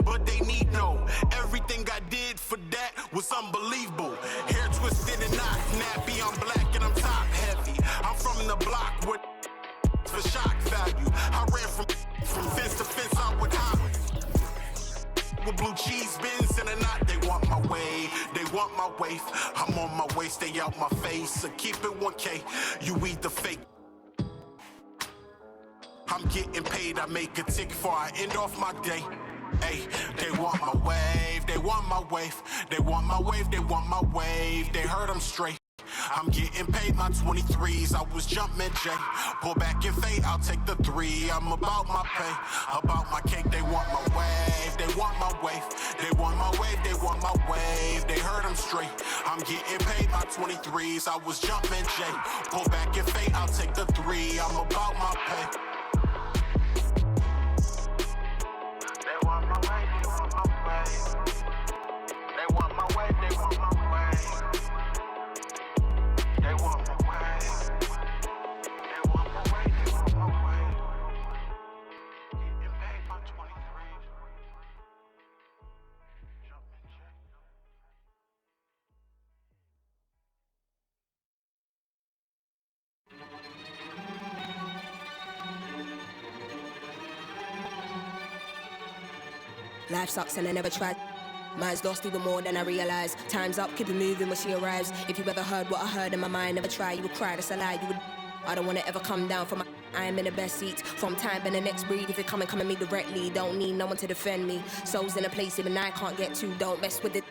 but they need no. Everything I did for that was unbelievable. Hair twisted and not nappy. I'm black and I'm top heavy. I'm from the block with for shock value. I ran from fence to fence out with high. With blue cheese bins in a knot, they want my way, they want my waist. I'm on my way, stay out my face. So keep it 1K, you eat the fake. I'm getting paid, I make a tick before I end off my day. Hey, they want my wave, they want my wave, they want my wave, they want my wave. They heard I'm straight. I'm getting paid my 23s, I was jumping J. Pull back and fade, I'll take the 3. I'm about my pay, about my cake. They want my wave, they want my wave, they want my wave, they want my wave. They heard I'm straight. I'm getting paid my 23s, I was jumping J. Pull back and fade, I'll take the 3. I'm about my pay. They want my wave, they want my wave. They want my wave, they want my wave. They want my way. They want my way. They want my way. Getting paid by 23s. Jumping Jack. Life sucks and I never tried. Mine's lost even more than I realize. Time's up, keep it moving when she arrives. If you ever heard what I heard in my mind, never try, you would cry, that's a lie. You would. I don't wanna ever come down from my. I am in the best seats. From time and the next breed. If you come at me directly, don't need no one to defend me. Souls in a place even I can't get to. Don't mess with it.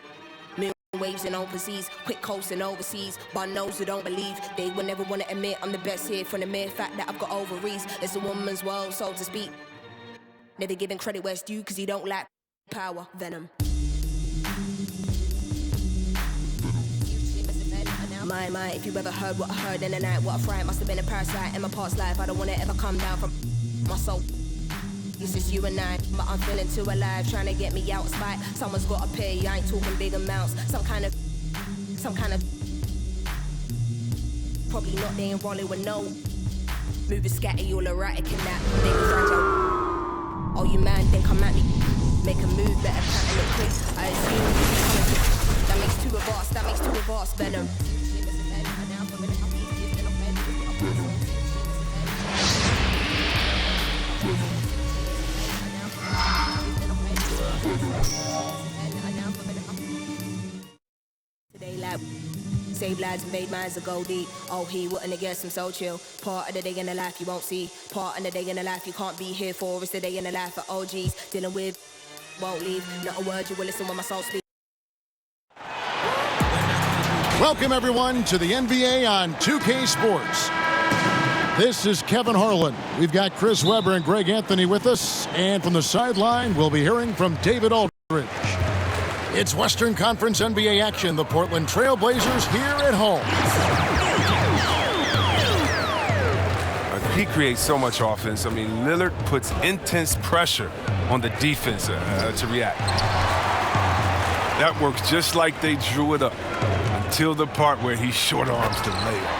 Moon waves in overseas, quick coasting overseas. Bun knows who don't believe. They will never wanna admit I'm the best here from the mere fact that I've got ovaries. It's a woman's world, so to speak. Never giving credit where it's due, cause you don't lack power. Venom. My, if you ever heard what I heard in the night, what I fright must have been a parasite in my past life. I don't wanna ever come down from my soul. It's just you and I, but I'm feeling too alive, trying to get me out of spite. Someone's gotta pay, I ain't talking big amounts. Some kind of, probably not, they ain't rolling with no. Moving scatty, all erratic in that. They be fragile. Oh, you man, think I'm at me. Make a move, better pattern it quick. I assume that makes two of us, Venom. Today, like, save lives and made minds to go deep. Oh, he wouldn't have guessed I'm so chill. Part of the day in the life you won't see. Part of the day in the life you can't be here for. It's the day in the life of OGs. Dealing with, won't leave. Not a word you will listen when my soul speaks. Welcome, everyone, to the NBA on 2K Sports. This is Kevin Harlan. We've got Chris Webber and Greg Anthony with us. And from the sideline, we'll be hearing from David Aldridge. It's Western Conference NBA action. The Portland Trail Blazers here at home. He creates so much offense. I mean, Lillard puts intense pressure on the defense to react. That works just like they drew it up until the part where he short arms the layup.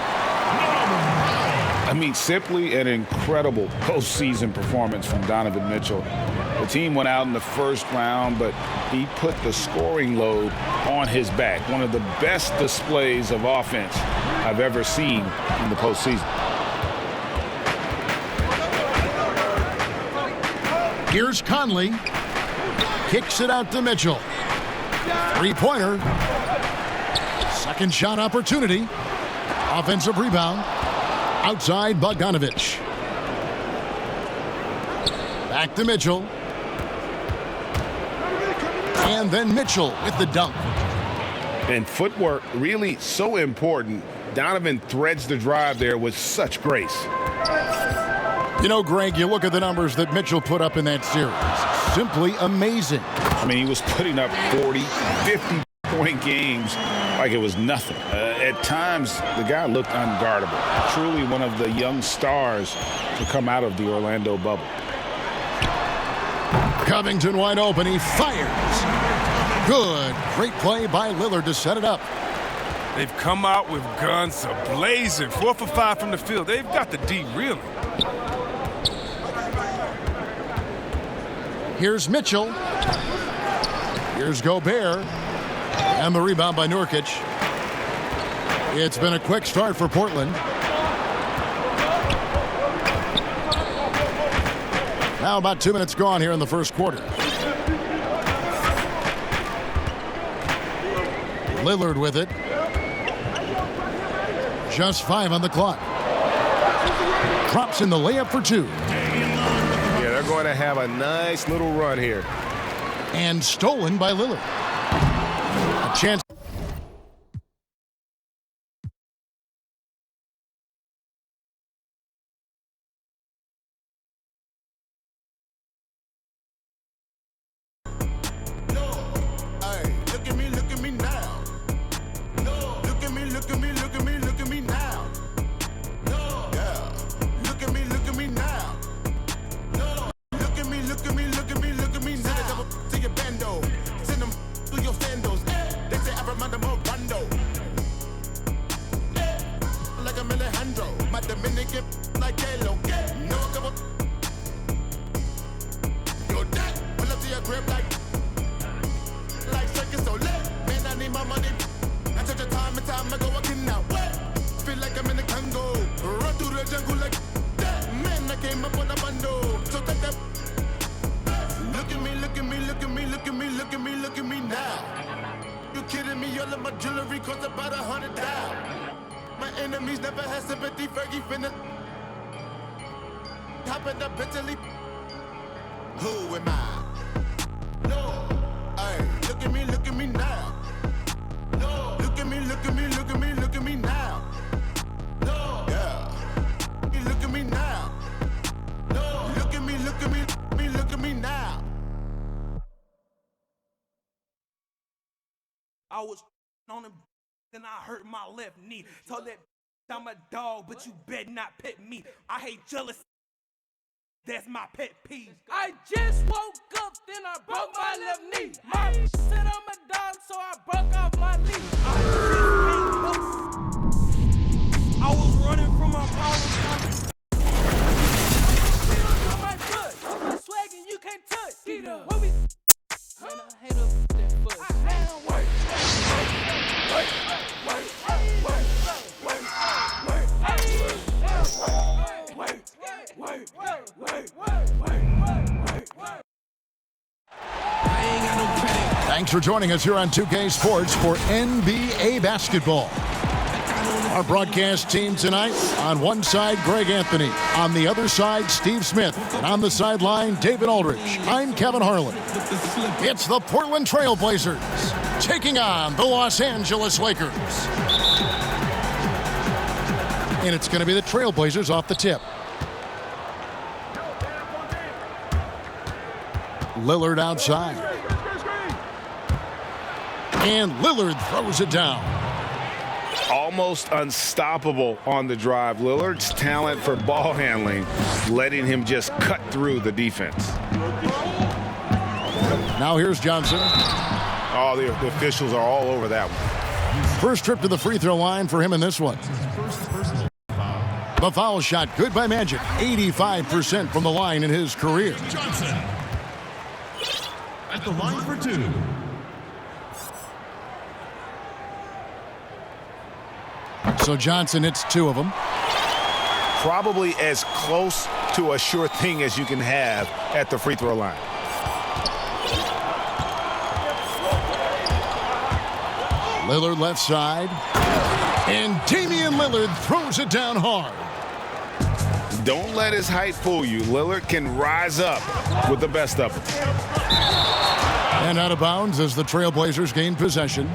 I mean, simply an incredible postseason performance from Donovan Mitchell. The team went out in the first round, but he put the scoring load on his back. One of the best displays of offense I've ever seen in the postseason. Here's Conley. Kicks it out to Mitchell. Three-pointer. Second shot opportunity. Offensive rebound. Outside Bogdanovich. Back to Mitchell. And then Mitchell with the dunk. And footwork really so important. Donovan threads the drive there with such grace. You know, Greg, you look at the numbers that Mitchell put up in that series. Simply amazing. I mean, he was putting up 40, 50-point games like it was nothing. At times, the guy looked unguardable. Truly one of the young stars to come out of the Orlando bubble. Covington wide open. He fires. Good. Great play by Lillard to set it up. They've come out with guns a-blazing. 4 for 5 from the field. They've got the D reeling. Here's Mitchell. Here's Gobert. And the rebound by Nurkic. It's been a quick start for Portland. Now about 2 minutes gone here in the first quarter. Lillard with it. Just 5 on the clock. Drops in the layup for 2. Yeah, they're going to have a nice little run here. And stolen by Lillard. A chance. Who am I? No. Hey, look at me now. No. Look at me now. No. Yeah. Look at me now. No. Look at me now. I was on him, then I hurt my left knee. Told that I'm a dog, but you bet not pet me. I hate jealousy. That's my pet peeve. I just woke up, then I broke my left knee. My said I'm a dog, so I broke off my knee. I was running from my power. My foot, I'm swagging, you can't touch. What we? Man, I hate up that foot. I had him work. Thanks for joining us here on 2K Sports for NBA basketball. Our broadcast team tonight, on one side, Greg Anthony. On the other side, Steve Smith. And on the sideline, David Aldridge. I'm Kevin Harlan. It's the Portland Trail Blazers taking on the Los Angeles Lakers. And it's going to be the Trail Blazers off the tip. Lillard outside. And Lillard throws it down. Almost unstoppable on the drive. Lillard's talent for ball handling, letting him just cut through the defense. Now here's Johnson. Oh, the officials are all over that one. First trip to the free throw line for him in this one. The foul shot, good by Magic. 85% from the line in his career. Johnson at the line for 2. So Johnson hits 2 of them. Probably as close to a sure thing as you can have at the free throw line. Lillard left side. And Damian Lillard throws it down hard. Don't let his height fool you. Lillard can rise up with the best of them. And out of bounds as the Trailblazers gain possession.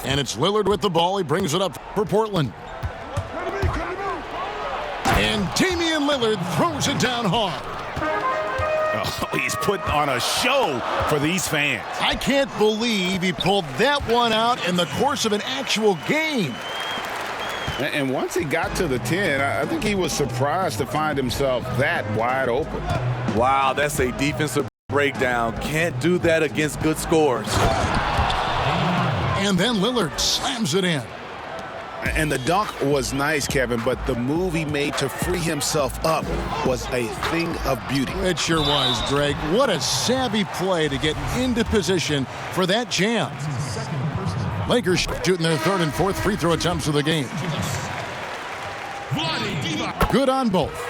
And it's Lillard with the ball. He brings it up for Portland. And Damian Lillard throws it down hard. Oh, he's put on a show for these fans. I can't believe he pulled that one out in the course of an actual game. And once he got to the 10, I think he was surprised to find himself that wide open. Wow, that's a defensive breakdown. Can't do that against good scores. And then Lillard slams it in. And the dunk was nice, Kevin, but the move he made to free himself up was a thing of beauty. It sure was, Greg. What a savvy play to get into position for that jam. Lakers shooting their third and fourth free throw attempts of the game. Good on both.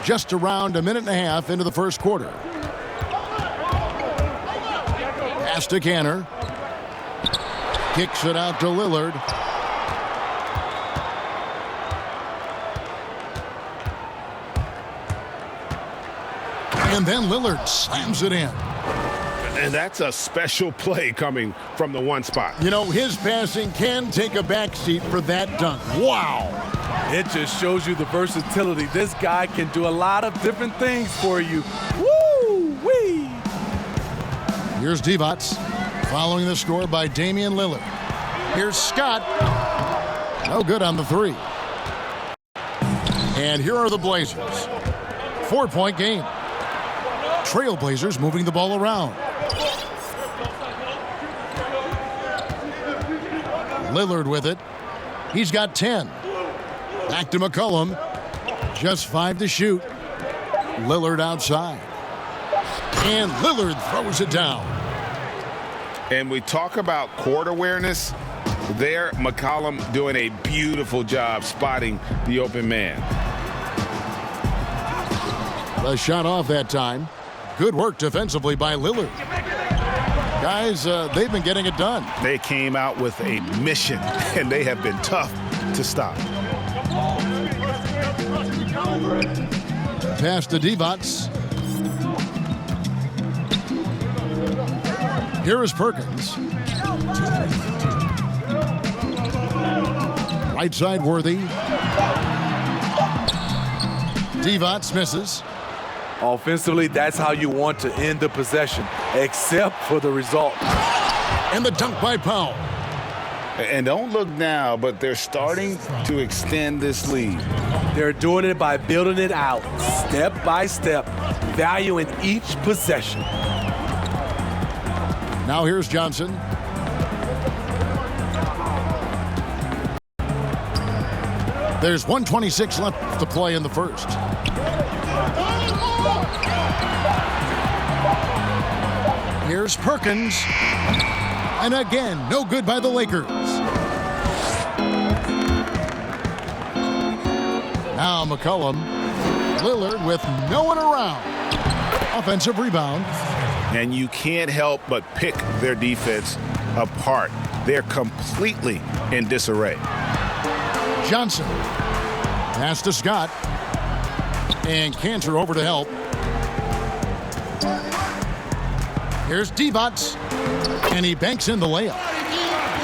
Just around a minute and a half into the first quarter. Pass to Canner. Kicks it out to Lillard. And then Lillard slams it in. And that's a special play coming from the one spot. You know, his passing can take a backseat for that dunk. Wow. It just shows you the versatility. This guy can do a lot of different things for you. Woo-wee! Here's Divac, following the score by Damian Lillard. Here's Scott. No good on the three. And here are the Blazers. 4-point game. Trailblazers moving the ball around. Lillard with it. He's got 10. Back to McCollum. Just 5 to shoot. Lillard outside. And Lillard throws it down. And we talk about court awareness. There, McCollum doing a beautiful job spotting the open man. The shot off that time. Good work defensively by Lillard. Guys, they've been getting it done. They came out with a mission, and they have been tough to stop. Pass to Divac. Here is Perkins. Right side Worthy. Divac misses. Offensively, that's how you want to end the possession, except for the result. And the dunk by Powell. And don't look now, but they're starting to extend this lead. They're doing it by building it out, step by step, valuing each possession. Now here's Johnson. There's 1:26 left to play in the first. Here's Perkins. And again, no good by the Lakers. Now McCollum. Lillard with no one around. Offensive rebound. And you can't help but pick their defense apart. They're completely in disarray. Johnson. Pass to Scott. And Cantor over to help. Here's Divac. And he banks in the layup.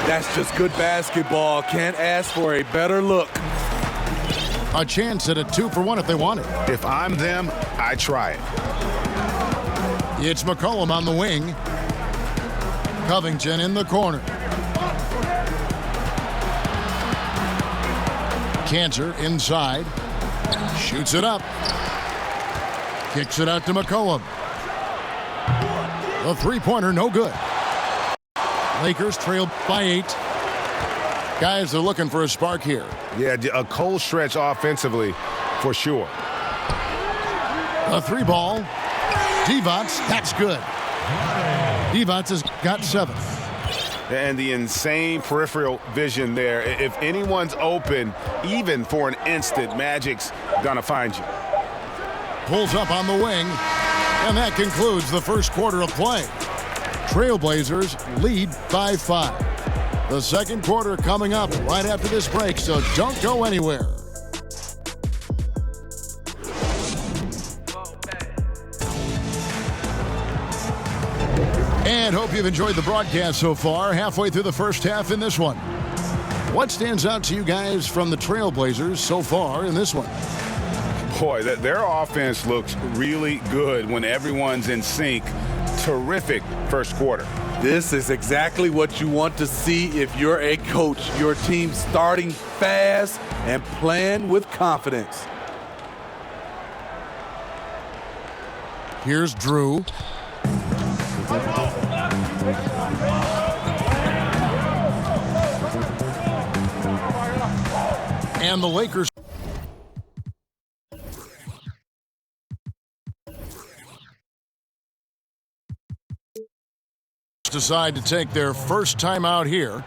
That's just good basketball. Can't ask for a better look. A chance at a 2-for-1 if they want it. If I'm them, I try it. It's McCollum on the wing. Covington in the corner. Cantor inside. Shoots it up. Kicks it out to McCollum. The three-pointer, no good. Lakers trail by 8. Guys are looking for a spark here. Yeah, a cold stretch offensively for sure. A 3-ball. Divac, that's good. Divac has got 7. And the insane peripheral vision there. If anyone's open, even for an instant, Magic's gonna find you. Pulls up on the wing. And that concludes the first quarter of play. Trailblazers lead by 5. The second quarter coming up right after this break, so don't go anywhere. And hope you've enjoyed the broadcast so far. Halfway through the first half in this one. What stands out to you guys from the Trailblazers so far in this one? Boy, their offense looks really good when everyone's in sync. Terrific first quarter. This is exactly what you want to see if you're a coach. Your team starting fast and playing with confidence. Here's Drew. And the Lakers decide to take their first time out here.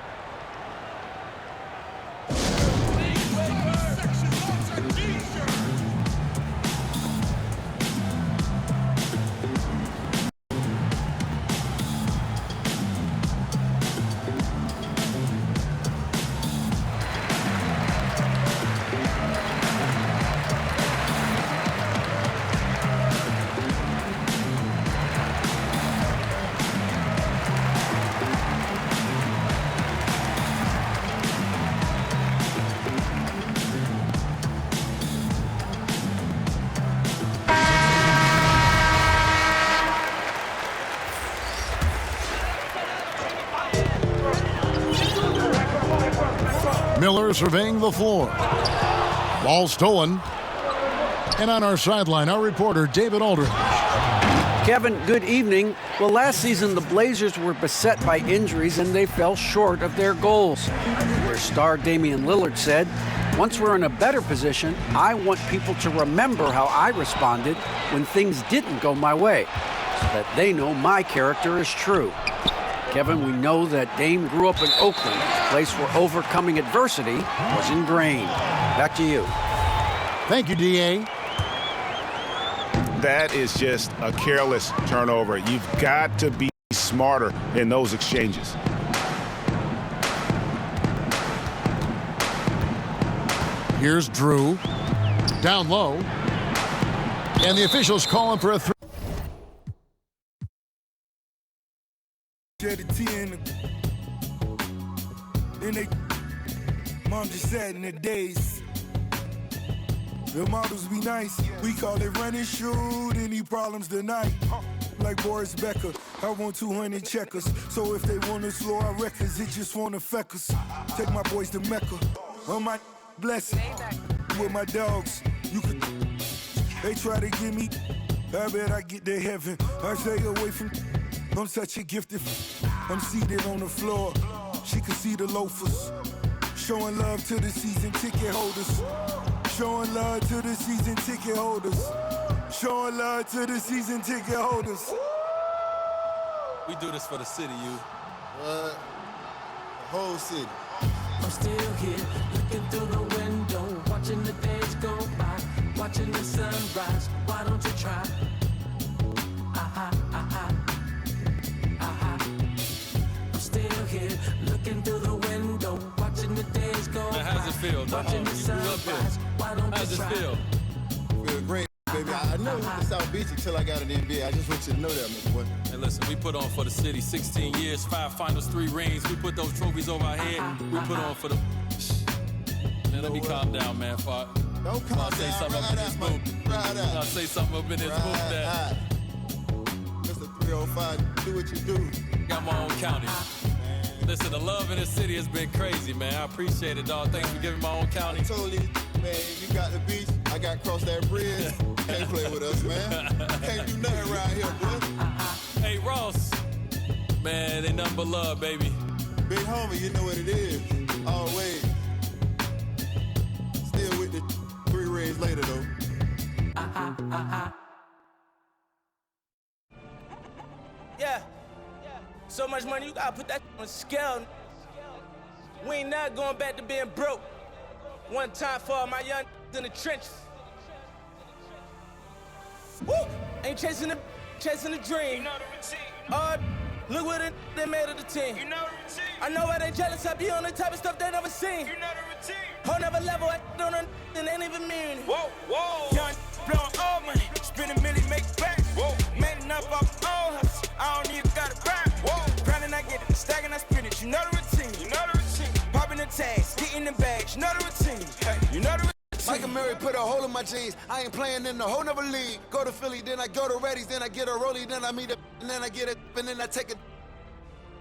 Miller surveying the floor. Ball stolen. And on our sideline, our reporter, David Aldridge. Kevin, good evening. Well, last season, the Blazers were beset by injuries, and they fell short of their goals. Their star, Damian Lillard, said, "Once we're in a better position, I want people to remember how I responded when things didn't go my way, so that they know my character is true." Kevin, we know that Dame grew up in Oakland, a place where overcoming adversity was ingrained. Back to you. Thank you, D.A. That is just a careless turnover. You've got to be smarter in those exchanges. Here's Drew. Down low. And the officials calling for a three. Mom just said in the days, the models be nice. We call it run and shoot. Any problems tonight? Like Boris Becker, I want 200 checkers. So if they want to slow our records, it just won't affect us. Take my boys to Mecca. On my blessing with my dogs. You could. They try to give me. I bet I get to heaven. I stay away from. I'm such a gifted. I'm seated on the floor. She can see the loafers. Showing love to the season ticket holders. Showing love to the season ticket holders. Showing love to the season ticket holders. We do this for the city, you. What? The whole city. I'm still here, looking through the window, watching the days go by, watching the sunrise. Why don't you try? I'm still here, looking through the window, watching the days go by. Man, how's it feel? Watching the sunrise. Why don't how's you try? it feel? Feel great, baby. I never went to South Beach until I got in the NBA. I just want you to know that, my boy. Hey, listen, we put on for the city 16 years, 5 finals, 3 rings. We put those trophies over our head. We put on for the... Man, let me calm down, man. Don't calm I'll say something up in this booth. I'll say something up in this booth that... Mr. 305, do what you do. Got my own county. Listen, the love in this city has been crazy, man. I appreciate it, dog. Thanks for giving my own county. I told you, man, you got the beach. I got across that bridge. Can't play with us, man. Can't do nothing around here, boy. Hey, Ross. Man, they nothing but love, baby. Big homie, you know what it is. Always. Still with the 3 rings later, though. Yeah. So much money, you gotta put that on scale. We ain't not going back to being broke. One time for all my young in the trenches. Woo! Ain't chasing the dream. You know the routine. Look what they made of the team. You know the routine. I know I ain't jealous, I be on the type of stuff they never seen. You know the routine. Whole never level, I don't know and ain't even mean. Whoa, whoa. Young blowing all money, spend a million, make back. Whoa. Man up off all hustle, I don't even got a rap. Whoa. Grinding, I get it, stacking, I spin it. You know the routine. You know the routine. Popping the tags, getting the bags. You know the routine. Hey, you know the routine. Michael Murray put a hole in my jeans. I ain't playing in the whole nother league. Go to Philly, then I go to Reddy's, then I get a rollie, then I meet a, and then I get it, and then I take it.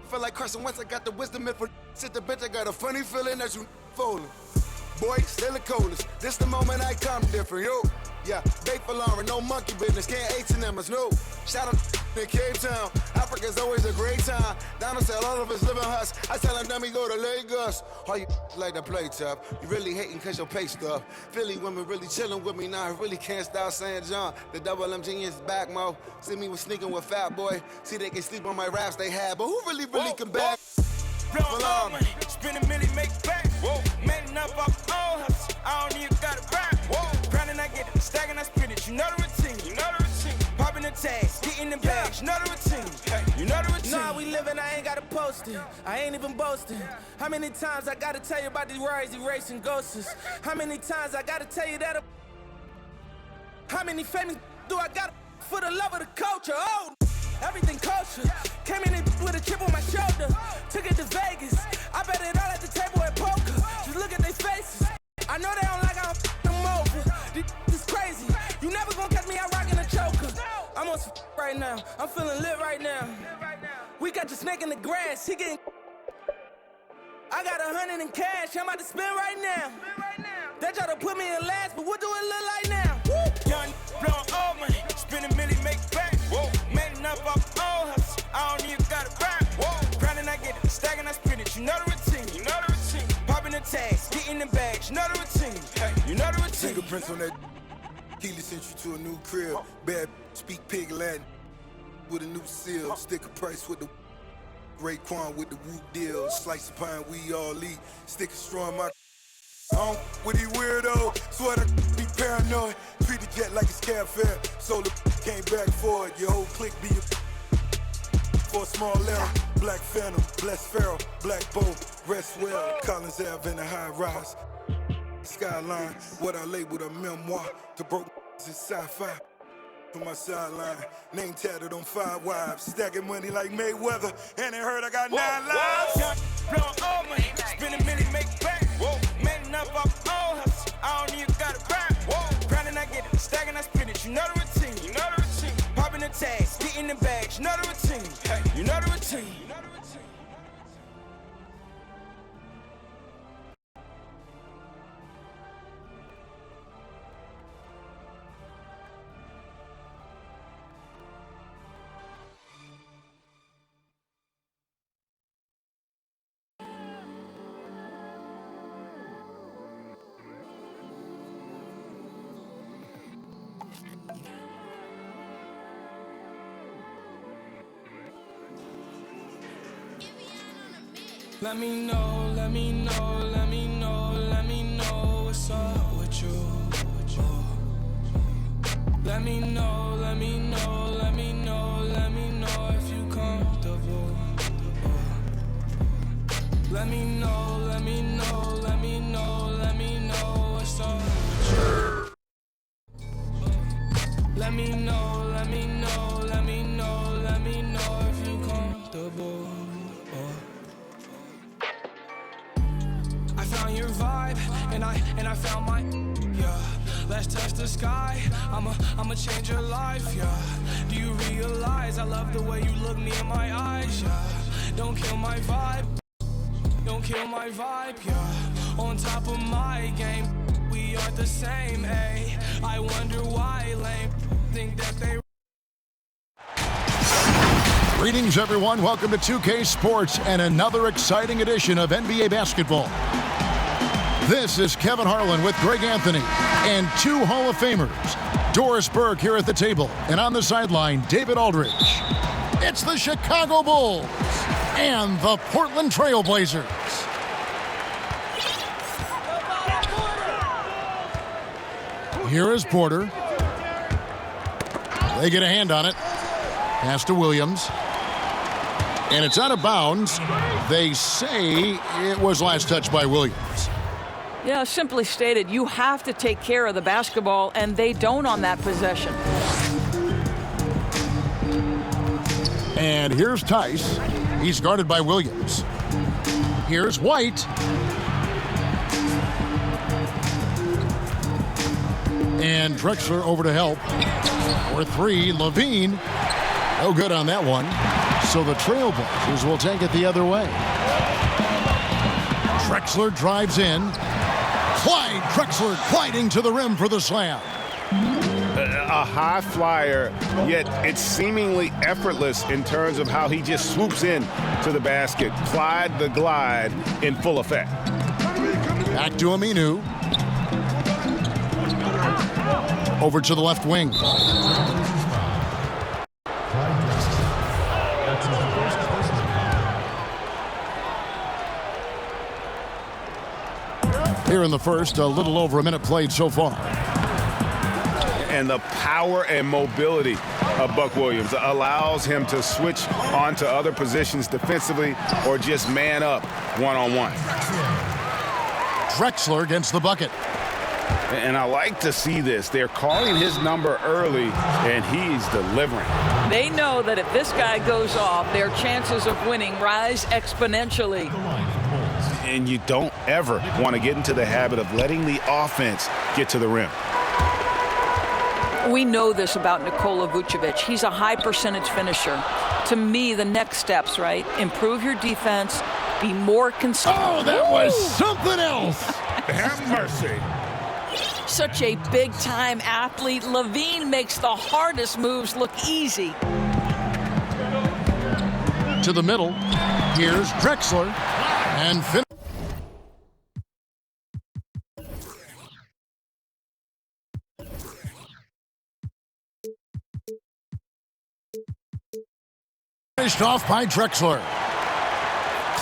Feel like Carson once I got the wisdom and for sit the bitch, I got a funny feeling that you folding. Boy, still the coldest. This the moment I come different, yo. Yeah, bait for Lauren, no monkey business, can't H&M's, no. Shout out to Cape Town. Africa's always a great time. Donald said all of us live in huts. I tell him, let me go to Lagos. All you like to play tough. You really hating cause your pay stuff. Philly women really chilling with me now. I really can't stop saying John. The double M genius back, mo. See me was sneaking with Fat Boy. See they can sleep on my raps they had. But who really can back? Blow all money, spend a million, make it back. Man up off all hustle. I don't even got a rap. Grinding, I get it. Stacking, I spin it. You know the routine. Popping the tags, getting the bags. You know the routine. You know the routine. Nah, we living, I ain't gotta post it. I ain't even boasting. How many times I gotta tell you about these rides, erasing ghosts? How many times I gotta tell you that? How many famous do I got for the love of the culture? Oh, everything kosher. Came in with a chip on my shoulder. Took it to Vegas. I bet it all at the table at poker. Just look at their faces. I know they don't like how I'm over. This is crazy. You never gonna catch me out rocking a choker. I'm on some right now. I'm feeling lit right now. We got the snake in the grass. He getting. I got 100 in cash. I'm about to spend right now. They try to put me in last, but what do it look like now? Young, blowing all money. Spend a million, make it back. Made enough off all hustle. I don't even got a rap. Grinding, I get it. Stacking, I spin it. You know the routine. Popping the tags, getting the bags. You know the routine. You know the routine. Fingerprints on that. Keely sent you to a new crib. Bad speak pig Latin with a new seal. Sticker price with the Raekwon with the Woo deal. Slice of pine we all eat. Sticker straw in my with these weirdo. Swear to be paranoid. Treat the jet like it's cab fare. So the came back for it. Your whole clique be for a small error. Black Phantom, Bless Pharaoh, Black Bow, Rest Well, Collins Ave in the high rise. Skyline, what I labeled a memoir to broke in sci-fi. From my sideline, name tatted on 5 wives, stacking money like Mayweather, and they heard I got 9 lives. Blowing all money, spend a million, make it back. Made enough off all hustle. I don't even got a rap. Grinding, I get it. Stacking, I spin it. You know the routine. Popping the tags, getting the bags. You know the routine. You know the routine. Let me know, let me know, let me know, let me know what's up with you. Let me know, let me know, let me know, let me know if you comfortable. Let me know, let me know, let me know, let me know what's up with you. Let me know, let me know, let me know, let me know if you comfortable. I found your vibe, and I found my, yeah. Let's touch the sky, I'ma change your life, yeah. Do you realize I love the way you look me in my eyes, yeah. Don't kill my vibe, don't kill my vibe, yeah. On top of my game, we aren't the same, ayy. I wonder why lame think that they. Greetings, everyone. Welcome to 2K Sports and another exciting edition of NBA basketball. This is Kevin Harlan with Greg Anthony and 2 Hall of Famers. Doris Burke here at the table, and on the sideline, David Aldridge. It's the Chicago Bulls and the Portland Trail Blazers. Here is Porter. They get a hand on it. Pass to Williams. And it's out of bounds. They say it was last touched by Williams. Yeah, simply stated, you have to take care of the basketball, and they don't on that possession. And here's Tice. He's guarded by Williams. Here's White. And Drexler over to help. For 3, Levine. No good on that one. So the Trailblazers will take it the other way. Drexler drives in. Clyde Drexler gliding to the rim for the slam. a high flyer, yet it's seemingly effortless in terms of how he just swoops in to the basket. Clyde the glide in full effect. Back to Aminu. Over to the left wing. Here in the first, a little over a minute played so far. And the power and mobility of Buck Williams allows him to switch onto other positions defensively or just man up one-on-one. Drexler against the bucket. And I like to see this. They're calling his number early, and he's delivering. They know that if this guy goes off, their chances of winning rise exponentially. And you don't ever want to get into the habit of letting the offense get to the rim. We know this about Nikola Vucevic. He's a high percentage finisher. To me, the next steps, right? Improve your defense, be more consistent. Oh, that was something else. Have mercy. Such a big-time athlete. Levine makes the hardest moves look easy. To the middle. Here's Drexler. And finished off by Drexler.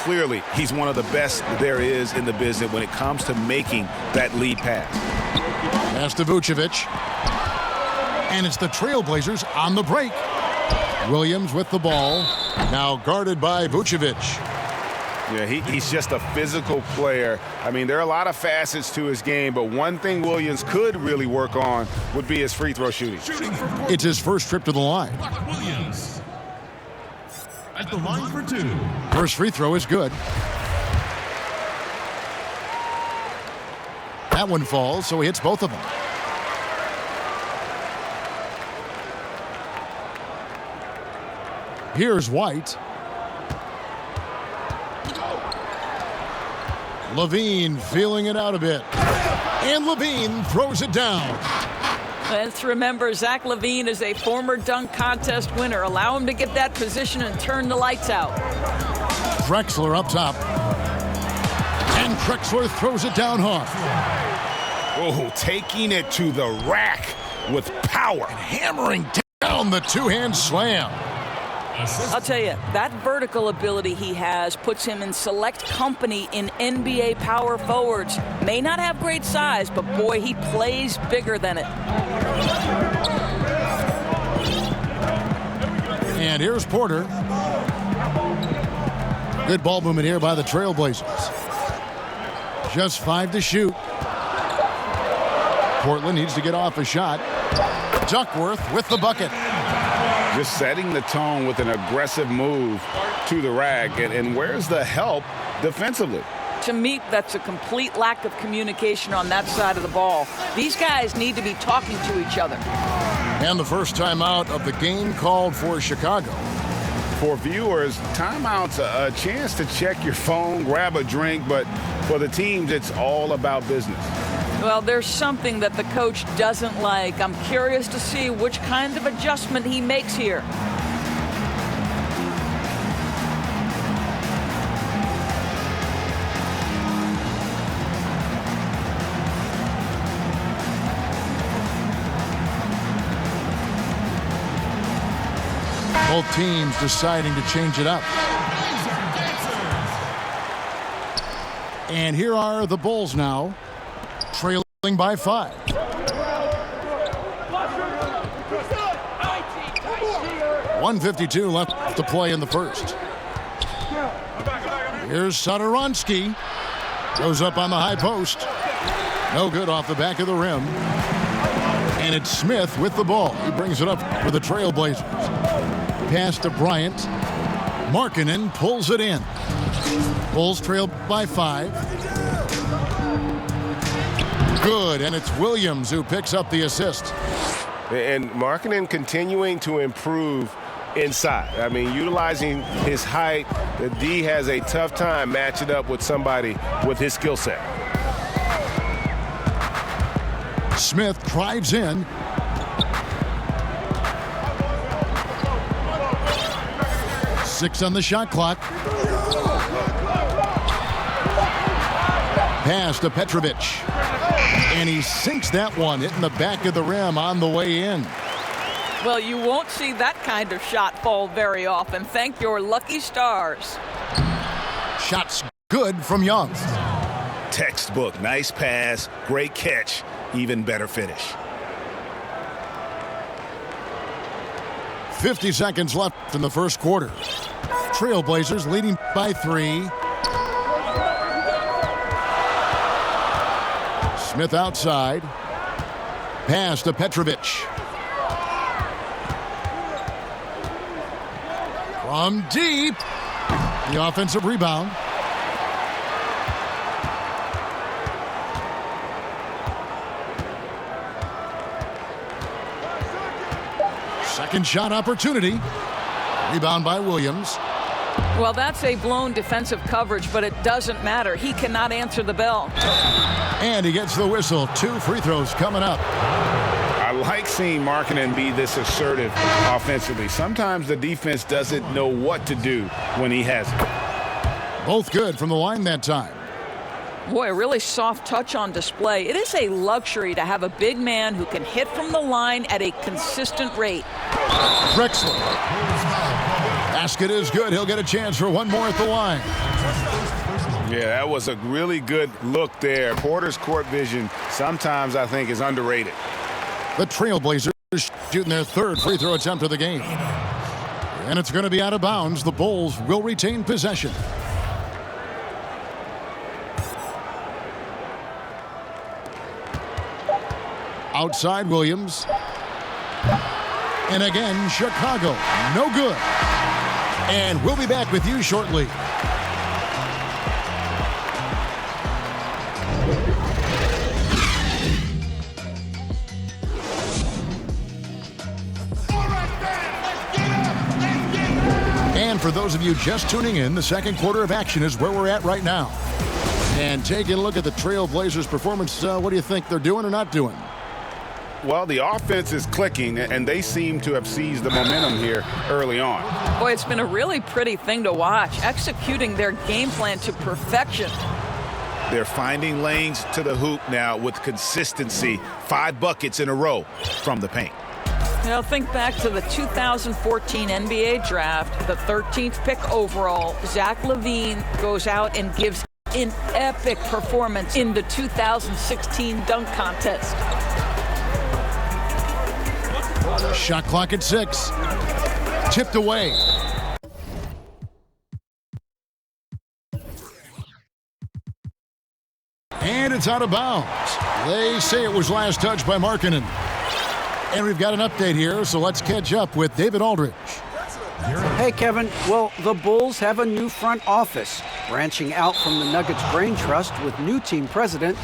Clearly, he's one of the best there is in the business when it comes to making that lead pass. Pass to Vucevic. And it's the Trailblazers on the break. Williams with the ball. Now guarded by Vucevic. Yeah, he's just a physical player. I mean, there are a lot of facets to his game, but one thing Williams could really work on would be his free throw shooting. It's his first trip to the line. Williams at the line for two. First free throw is good. That one falls, so he hits both of them. Here's White. Levine feeling it out a bit. And Levine throws it down. Let's remember, Zach LaVine is a former dunk contest winner. Allow him to get that position and turn the lights out. Drexler up top. And Drexler throws it down hard. Oh, taking it to the rack with power. And hammering down the two-hand slam. I'll tell you, that vertical ability he has puts him in select company in NBA power forwards. May not have great size, but boy, he plays bigger than it. And here's Porter. Good ball movement here by the Trailblazers. Just 5 to shoot. Portland needs to get off a shot. Duckworth with the bucket. Just setting the tone with an aggressive move to the rack. And where's the help defensively? To me, that's a complete lack of communication on that side of the ball. These guys need to be talking to each other. And the first timeout of the game called for Chicago. For viewers, timeout's a chance to check your phone, grab a drink, but for the teams, it's all about business. Well, there's something that the coach doesn't like. I'm curious to see which kind of adjustment he makes here. Both teams deciding to change it up. And here are the Bulls now, trailing by 5. .152 left to play in the first. Here's Satoransky. Goes up on the high post. No good off the back of the rim. And it's Smith with the ball. He brings it up for the Trailblazers. Pass to Bryant. Markkanen pulls it in. Bulls trail by 5. Good, and it's Williams who picks up the assist. And Markkanen continuing to improve inside. I mean, utilizing his height, the D has a tough time matching up with somebody with his skill set. Smith drives in. 6 on the shot clock. Pass to Petrovic. And he sinks that one, hitting the back of the rim on the way in. Well, you won't see that kind of shot fall very often. Thank your lucky stars. Shots good from Young. Textbook. Nice pass. Great catch. Even better finish. 50 seconds left in the first quarter. Trailblazers leading by 3. Smith outside. Pass to Petrovic. From deep. The offensive rebound. Second shot opportunity. Rebound by Williams. Well, that's a blown defensive coverage, but it doesn't matter. He cannot answer the bell. And he gets the whistle. 2 free throws coming up. I like seeing Markkanen be this assertive offensively. Sometimes the defense doesn't know what to do when he has it. Both good from the line that time. Boy, a really soft touch on display. It is a luxury to have a big man who can hit from the line at a consistent rate. Drexler. Basket is good. He'll get a chance for one more at the line. Yeah, that was a really good look there. Porter's court vision sometimes I think is underrated. The Trailblazers shooting their 3rd free throw attempt of the game. And it's going to be out of bounds. The Bulls will retain possession. Outside Williams. And again, Chicago. No good. And we'll be back with you shortly. And for those of you just tuning in, the second quarter of action is where we're at right now. And taking a look at the Trailblazers' performance, what do you think they're doing or not doing? Well, the offense is clicking, and they seem to have seized the momentum here early on. Boy, it's been a really pretty thing to watch, executing their game plan to perfection. They're finding lanes to the hoop now with consistency. 5 buckets in a row from the paint. You know, think back to the 2014 NBA draft, the 13th pick overall. Zach LaVine goes out and gives an epic performance in the 2016 dunk contest. Shot clock at 6. Tipped away. And it's out of bounds. They say it was last touched by Markkanen. And we've got an update here, so let's catch up with David Aldridge. Hey, Kevin. Well, the Bulls have a new front office, branching out from the Nuggets Brain Trust with new team president.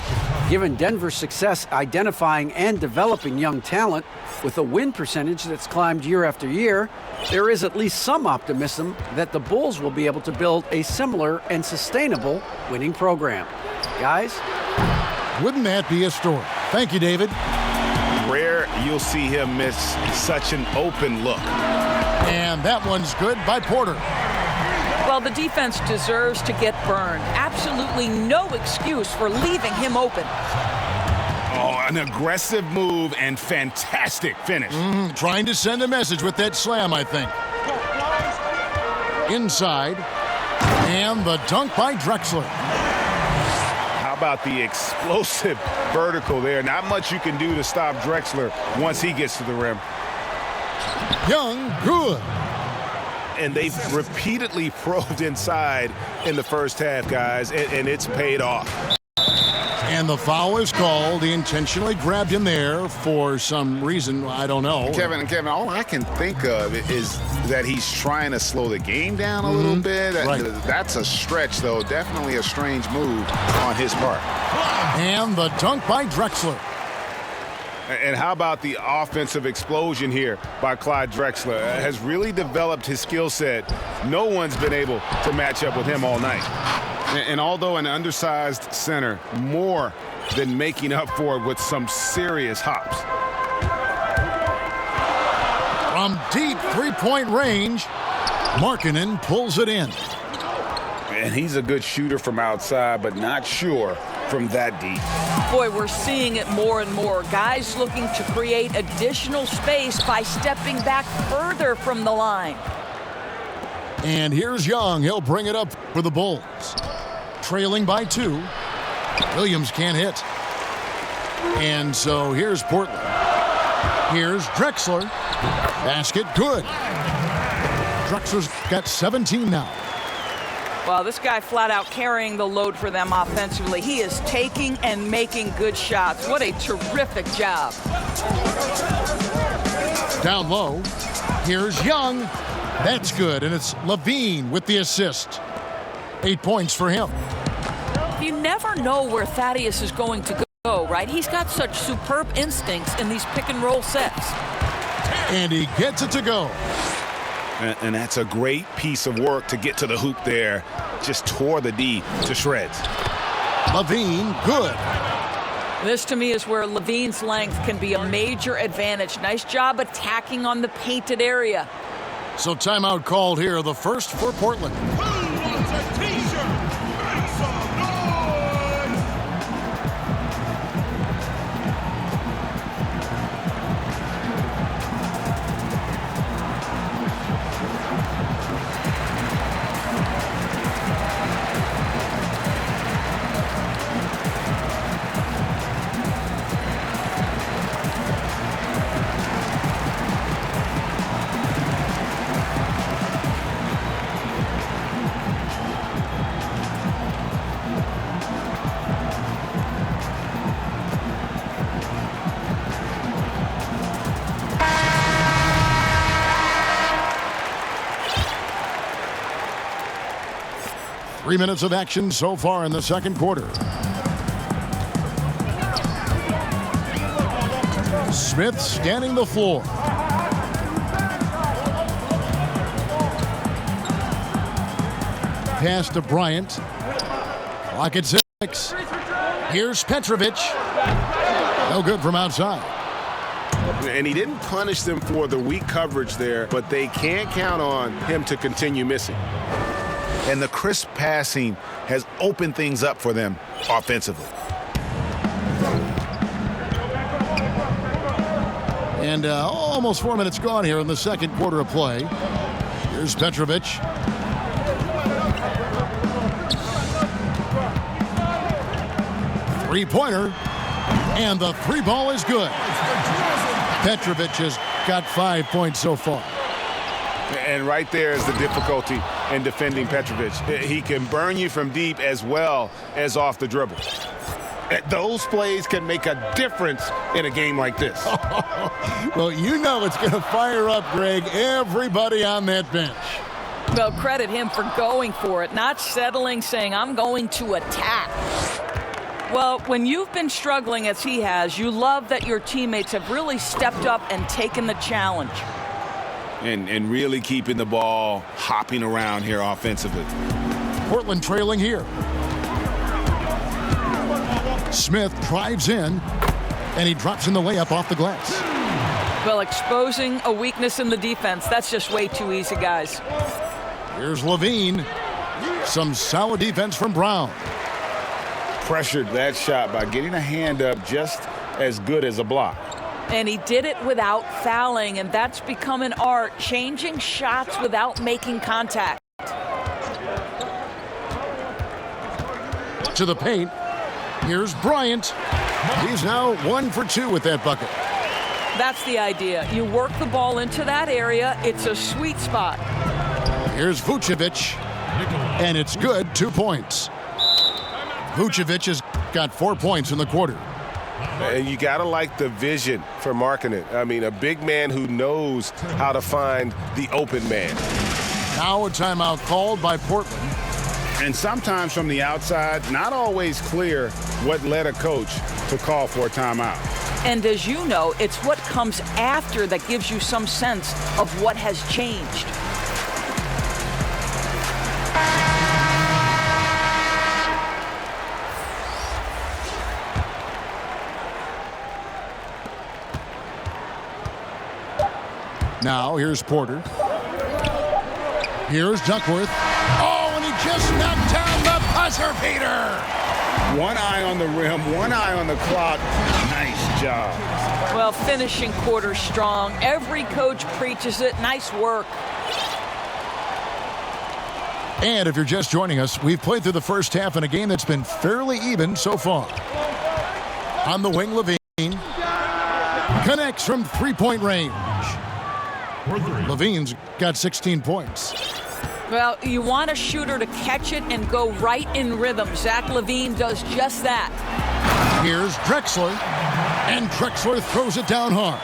Given Denver's success identifying and developing young talent with a win percentage that's climbed year after year, there is at least some optimism that the Bulls will be able to build a similar and sustainable winning program. Guys? Wouldn't that be a story? Thank you, David. Rare you'll see him miss such an open look. And that one's good by Porter. Well, the defense deserves to get burned. Absolutely no excuse for leaving him open. Oh, an aggressive move and fantastic finish. Trying to send a message with that slam, I think. Inside. And the dunk by Drexler. How about the explosive vertical there? Not much you can do to stop Drexler once he gets to the rim. Young, good. And they've repeatedly probed inside in the first half, guys, and it's paid off. And the foul is called. He intentionally grabbed him there for some reason. I don't know. Kevin, all I can think of is that he's trying to slow the game down a little bit. Right. That's a stretch, though. Definitely a strange move on his part. And the dunk by Drexler. And how about the offensive explosion here by Clyde Drexler? Has really developed his skill set. No one's been able to match up with him all night. And although an undersized center, more than making up for it with some serious hops. From deep three-point range, Markkanen pulls it in. And he's a good shooter from outside, but not sure from that deep. Boy, we're seeing it more and more. Guys looking to create additional space by stepping back further from the line. And here's Young. He'll bring it up for the Bulls. Trailing by 2. Williams can't hit. And so here's Portland. Here's Drexler. Basket good. Drexler's got 17 now. Well, this guy flat out carrying the load for them offensively. He is taking and making good shots. What a terrific job. Down low. Here's Young. That's good, and it's Levine with the assist. 8 points for him. You never know where Thaddeus is going to go, right? He's got such superb instincts in these pick-and-roll sets. And he gets it to go. And that's a great piece of work to get to the hoop there. Just tore the D to shreds. Levine, good. This, to me, is where Levine's length can be a major advantage. Nice job attacking on the painted area. So timeout called here, the first for Portland. Three minutes of action so far in the second quarter. Smith scanning the floor. Pass to Bryant. Clock at 6. Here's Petrovic. No good from outside. And he didn't punish them for the weak coverage there, but they can't count on him to continue missing. And the crisp passing has opened things up for them offensively. And almost 4 minutes gone here in the second quarter of play. Here's Petrovic. Three-pointer. And the three ball is good. Petrovic has got 5 points so far. And right there is the difficulty in defending Petrovic. He can burn you from deep as well as off the dribble. Those plays can make a difference in a game like this. Well, you know it's going to fire up, Greg, everybody on that bench. Well, credit him for going for it, not settling, saying, I'm going to attack. Well, when you've been struggling as he has, you love that your teammates have really stepped up and taken the challenge. And really keeping the ball hopping around here offensively. Portland trailing here. Smith drives in, and he drops in the layup off the glass. Well, exposing a weakness in the defense, that's just way too easy, guys. Here's Levine. Some solid defense from Brown. Pressured that shot by getting a hand up just as good as a block. And he did it without fouling, and that's become an art, changing shots without making contact. To the paint. Here's Bryant. He's now 1 for 2 with that bucket. That's the idea. You work the ball into that area. It's a sweet spot. Here's Vucevic. And it's good, 2 points. Vucevic has got 4 points in the quarter. And you got to like the vision for Markkanen. I mean, a big man who knows how to find the open man. Now a timeout called by Portland. And sometimes from the outside, not always clear what led a coach to call for a timeout. And as you know, it's what comes after that gives you some sense of what has changed. Now here's Porter. Here's Duckworth. Oh, and he just knocked down the buzzer beater. One eye on the rim, one eye on the clock. Nice job. Well, finishing quarter strong. Every coach preaches it. Nice work. And if you're just joining us, we've played through the first half in a game that's been fairly even so far. On the wing, Levine connects from three-point range. Levine's got 16 points. Well, you want a shooter to catch it and go right in rhythm. Zach LaVine does just that. Here's Drexler, and Drexler throws it down hard.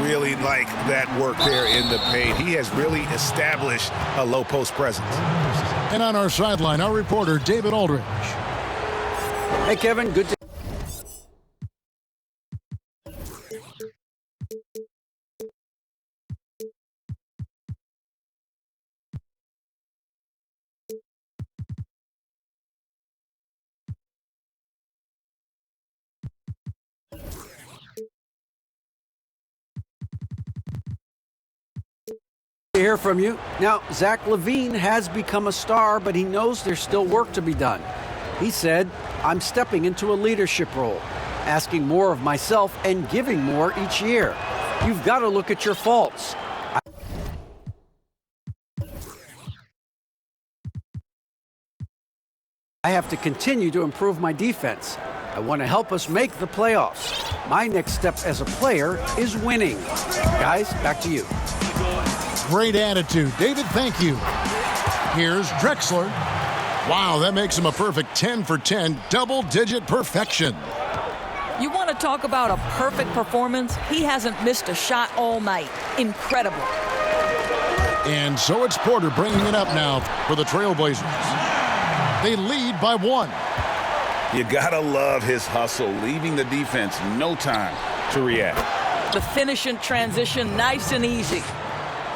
Really like that work there in the paint. He has really established a low post presence. And on our sideline, our reporter, David Aldridge. Hey, Kevin, good to... hear from you. Now, Zach LaVine has become a star, but he knows there's still work to be done. He said, I'm stepping into a leadership role, asking more of myself and giving more each year. You've got to look at your faults. I have to continue to improve my defense. I want to help us make the playoffs. My next step as a player is winning. Guys, back to you. Great attitude. David, thank you. Here's Drexler. Wow, that makes him a perfect 10 for 10, double-digit perfection. You want to talk about a perfect performance? He hasn't missed a shot all night. Incredible. And so it's Porter bringing it up now for the Trailblazers. They lead by 1. You gotta love his hustle, leaving the defense no time to react. The finish and transition, nice and easy.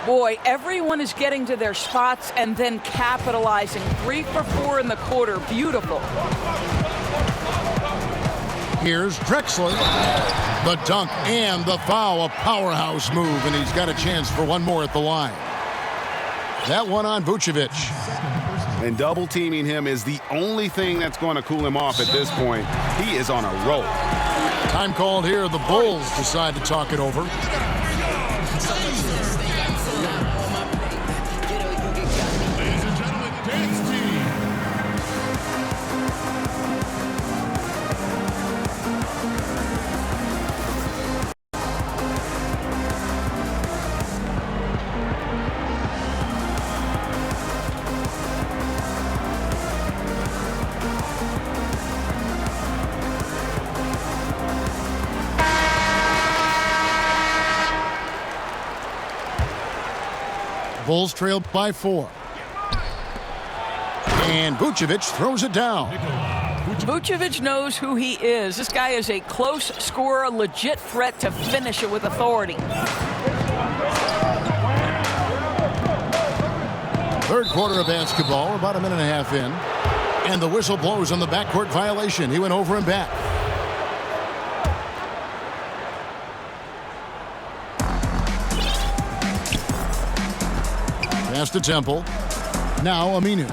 Boy, everyone is getting to their spots and then capitalizing. 3 for 4 in the quarter. Beautiful. Here's Drexler. The dunk and the foul. A powerhouse move, and he's got a chance for one more at the line. That one on Vucevic. And double teaming him is the only thing that's going to cool him off at this point. He is on a roll. Time called here. The Bulls decide to talk it over. Bulls trail by 4. And Vucevic throws it down. Vucevic knows who he is. This guy is a close scorer, a legit threat to finish it with authority. Third quarter of basketball, about a minute and a half in. And the whistle blows on the backcourt violation. He went over and back. Pass to Temple. Now Aminu.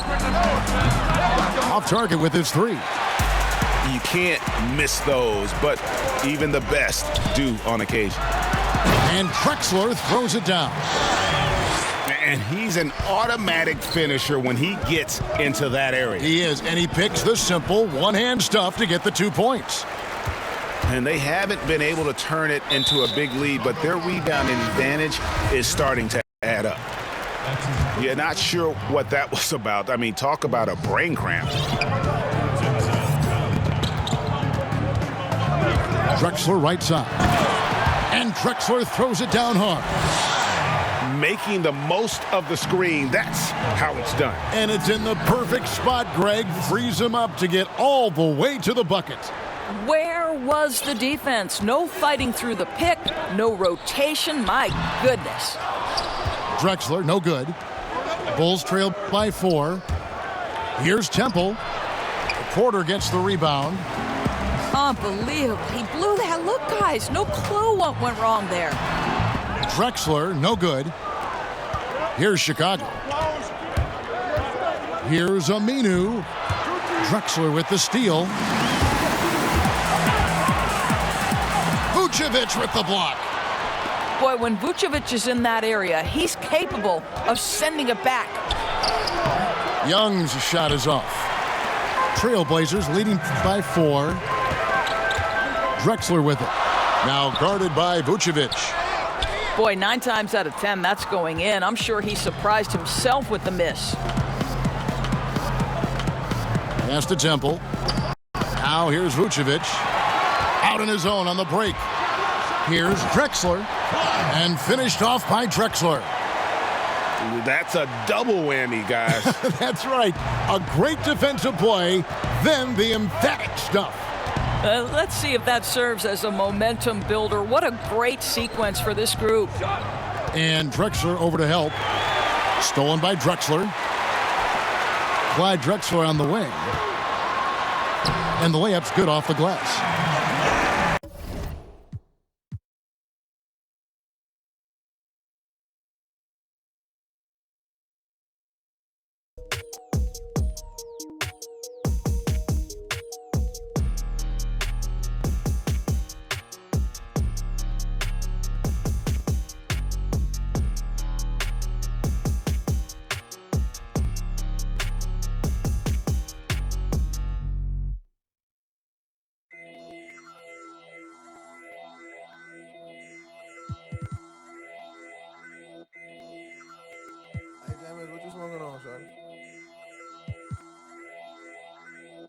Off target with his 3. You can't miss those, but even the best do on occasion. And Drexler throws it down. And he's an automatic finisher when he gets into that area. He is, and he picks the simple one-hand stuff to get the 2 points. And they haven't been able to turn it into a big lead, but their rebounding advantage is starting to add up. You're not sure what that was about. I mean, talk about a brain cramp. Drexler right side. And Drexler throws it down hard. Making the most of the screen, that's how it's done. And it's in the perfect spot, Greg. Frees him up to get all the way to the bucket. Where was the defense? No fighting through the pick, no rotation. My goodness. Drexler, no good. Bulls trail by 4. Here's Temple. Porter gets the rebound. Unbelievable. He blew that. Look, guys, no clue what went wrong there. Drexler, no good. Here's Chicago. Here's Aminu. Drexler with the steal. Vucevic with the block. Boy, when Vucevic is in that area, he's capable of sending it back. Young's shot is off. Trailblazers leading by 4. Drexler with it. Now guarded by Vucevic. Boy, 9 times out of 10, that's going in. I'm sure he surprised himself with the miss. Pass to Temple. Now here's Vucevic. Out in his own on the break. Here's Drexler. And finished off by Drexler. That's a double whammy, guys. That's right. A great defensive play, then the emphatic stuff. Let's see if that serves as a momentum builder. What a great sequence for this group. And Drexler over to help. Stolen by Drexler. Clyde Drexler on the wing. And the layup's good off the glass.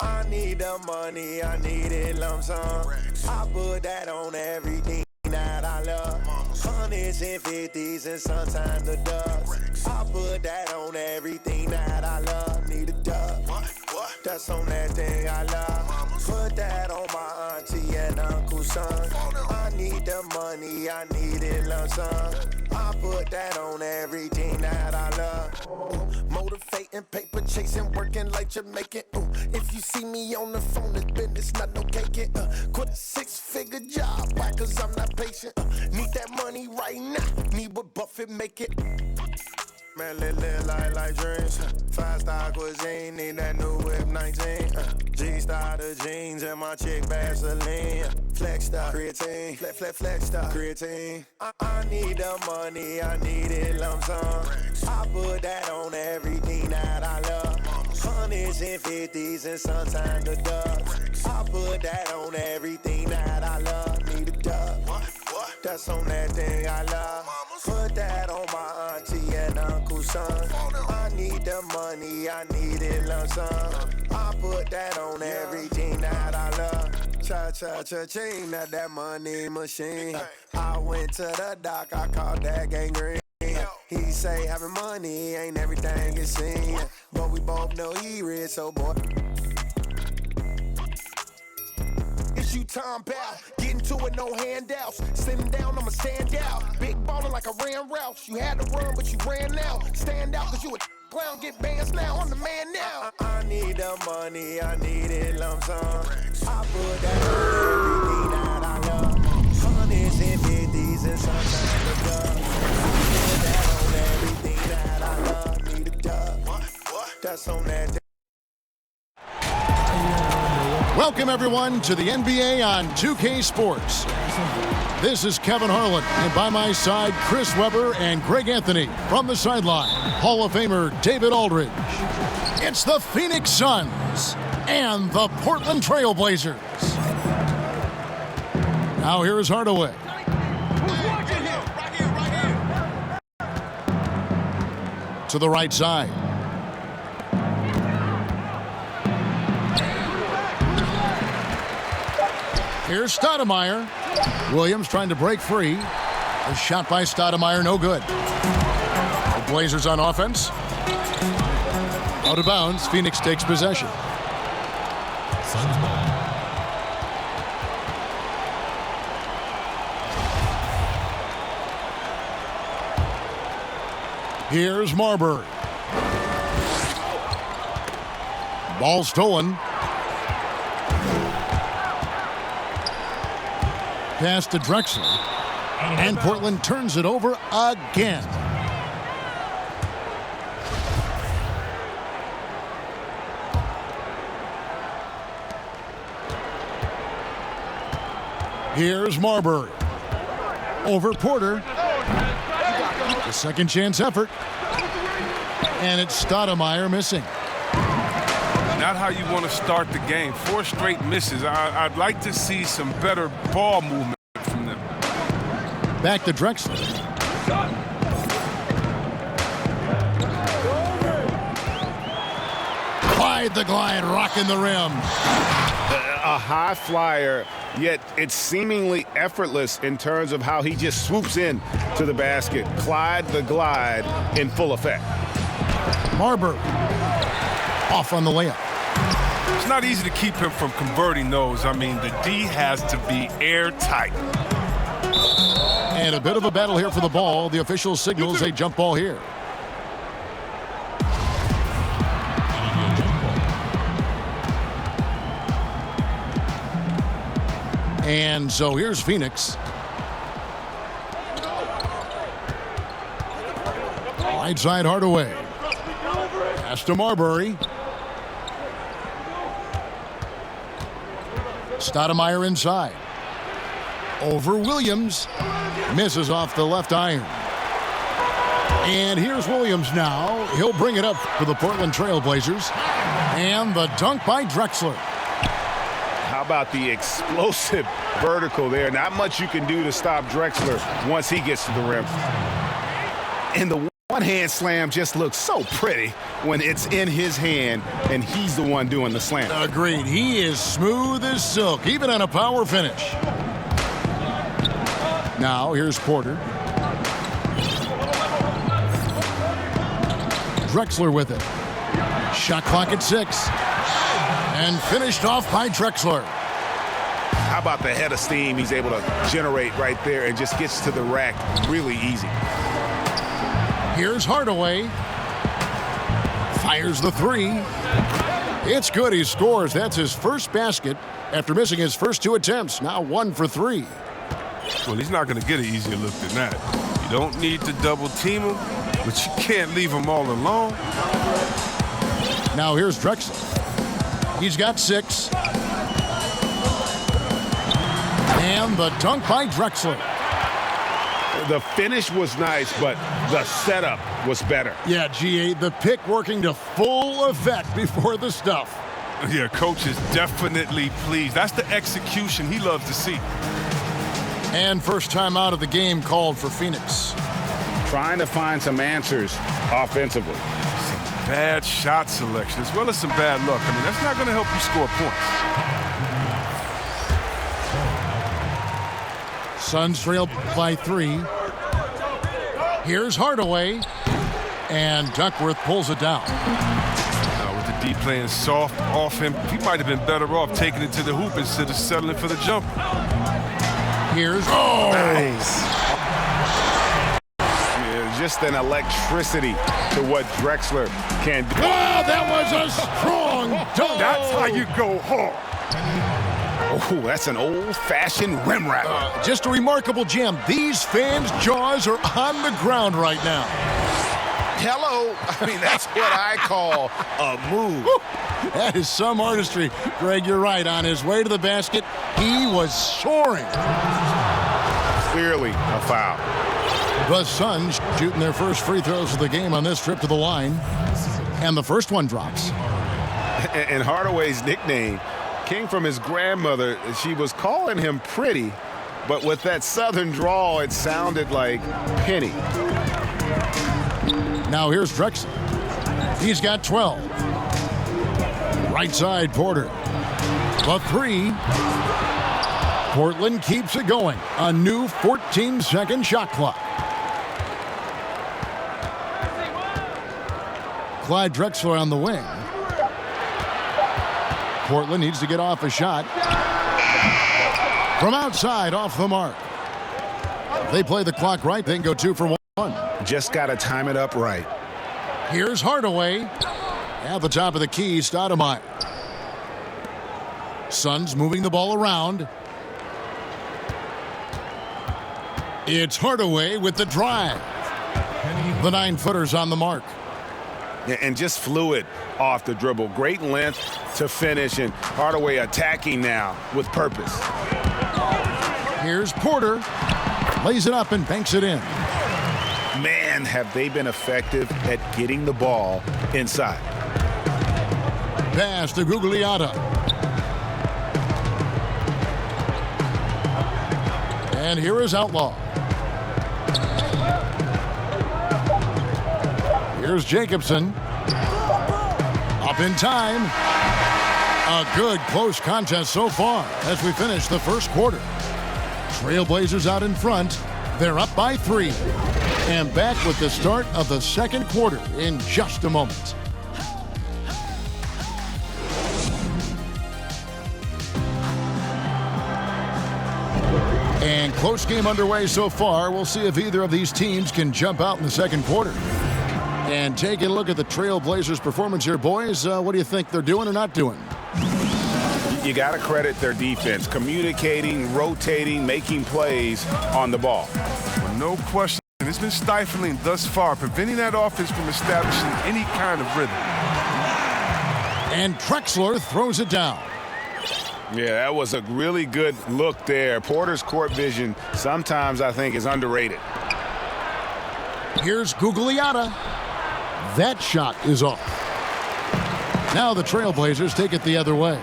I need the money, I need it lump sum. I put that on everything that I love. Hundreds and fifties and sometimes the dubs. I put that on everything that I love. Need a dub. That's on that thing I love. Put that on my auntie and uncle's son. I need the money, I need it lump sum. I put that on everything that I love. Motivating, paper chasing, working like Jamaican. If you see me on the phone, it's business, not no caking. Quit a 6-figure job, why? Cause I'm not patient. Need that money right now, need what Buffett make it. Man, live like dreams. 5-star cuisine, need that new whip 19. G-star the jeans and my chick Vaseline. Flex star, creatine, flex star, creatine. I need the money, I need it lump sum. I put that on everything that I love. Hundreds and fifties and sometimes the dubs. I put that on everything that I love. Need a dub. That's on that thing I love. Put that on my auntie and uncle's son. I need the money, I need it lump sum. I put that on everything that I love. Cha-cha-cha-ching, that money machine. I went to the doc, I called that gangrene. He say having money ain't everything it seems, but we both know he rich, so boy. It's you time bow, getting to it, no handouts. Sitting down, I'ma stand out. Big ballin' like I ran routes. You had to run, but you ran out. Stand out, cause you a clown, get bands now. I'm the man now. I need the money, I need it lump sum. I put that on everything that I love. Hundreds and fifties and sometimes the dub. I put that on everything that I love. Need a dub. That's on that. Welcome, everyone, to the NBA on 2K Sports. This is Kevin Harlan, and by my side, Chris Webber and Greg Anthony. From the sideline, Hall of Famer David Aldridge. It's the Phoenix Suns and the Portland Trailblazers. Now here is Hardaway. To the right side. Here's Stoudemire. Williams trying to break free. A shot by Stoudemire, no good. The Blazers on offense. Out of bounds, Phoenix takes possession. Here's Marbury. Ball stolen. Pass to Drexler. And Portland turns it over again. Here's Marbury. Over Porter. The second chance effort. And it's Stoudemire missing. Not how you want to start the game. 4 straight misses. I'd like to see some better ball movement from them. Back to Drexler. Clyde the Glide rocking the rim. A high flyer, yet it's seemingly effortless in terms of how he just swoops in to the basket. Clyde the Glide in full effect. Marbury off on the layup. It's not easy to keep him from converting those. I mean, the D has to be airtight. And a bit of a battle here for the ball. The official signals a jump ball here. And so here's Phoenix. Right side Hardaway. Pass to Marbury. Stoudemire inside. Over Williams. Misses off the left iron. And here's Williams now. He'll bring it up for the Portland Trailblazers. And the dunk by Drexler. How about the explosive vertical there? Not much you can do to stop Drexler once he gets to the rim. And the one-hand slam just looks so pretty when it's in his hand and he's the one doing the slam. Agreed. He is smooth as silk, even on a power finish. Now here's Porter. Drexler with it. Shot clock at 6. And finished off by Drexler. How about the head of steam he's able to generate right there and just gets to the rack really easy. Here's Hardaway. Fires the 3. It's good. He scores. That's his first basket after missing his first 2 attempts. Now 1 for 3. Well, he's not going to get an easier look than that. You don't need to double team him, but you can't leave him all alone. Now here's Drexler. He's got 6. And the dunk by Drexler. The finish was nice, but the setup was better. Yeah, GA, the pick working to full effect before the stuff. Yeah, coach is definitely pleased. That's the execution he loves to see. And first time out of the game called for Phoenix. Trying to find some answers offensively. Bad shot selection as well as some bad luck. I mean, that's not going to help you score points. Suns trail by 3. Here's Hardaway. And Duckworth pulls it down. Now with the D playing soft off him, he might have been better off taking it to the hoop instead of settling for the jump. Here's nice. Yeah, just an electricity to what Drexler can do. Oh, that was a strong dunk. That's how you go hard. Oh, that's an old-fashioned rim rattler. Just a remarkable gem. These fans' jaws are on the ground right now. Hello. I mean, that's what I call a move. That is some artistry. Greg, you're right. On his way to the basket, he was soaring. Clearly a foul. The Suns shooting their first free throws of the game on this trip to the line. And the first one drops. And Hardaway's nickname came from his grandmother. She was calling him pretty, but with that southern drawl, it sounded like Penny. Now here's Drexler. He's got 12. Right side, Porter. The 3. Portland keeps it going. A new 14-second shot clock. Clyde Drexler on the wing. Portland needs to get off a shot. From outside, off the mark. If they play the clock right, they can go 2 for 1. Just got to time it up right. Here's Hardaway. At the top of the key, Stoudemire. Suns moving the ball around. It's Hardaway with the drive. The 9-footer's on the mark. And just fluid off the dribble. Great length to finish, and Hardaway attacking now with purpose. Here's Porter. Lays it up and banks it in. Man, have they been effective at getting the ball inside. Pass to Gugliotta. And here is Outlaw. Here's Jacobson. Up in time. A good close contest so far as we finish the first quarter. Trailblazers out in front. They're up by 3. And back with the start of the second quarter in just a moment. And close game underway so far. We'll see if either of these teams can jump out in the second quarter. And taking a look at the Trailblazers' performance here, boys. What do you think they're doing or not doing? You got to credit their defense, communicating, rotating, making plays on the ball. Well, no question. It's been stifling thus far, preventing that offense from establishing any kind of rhythm. And Drexler throws it down. Yeah, that was a really good look there. Porter's court vision sometimes, I think, is underrated. Here's Gugliotta. That shot is off. Now the Trailblazers take it the other way.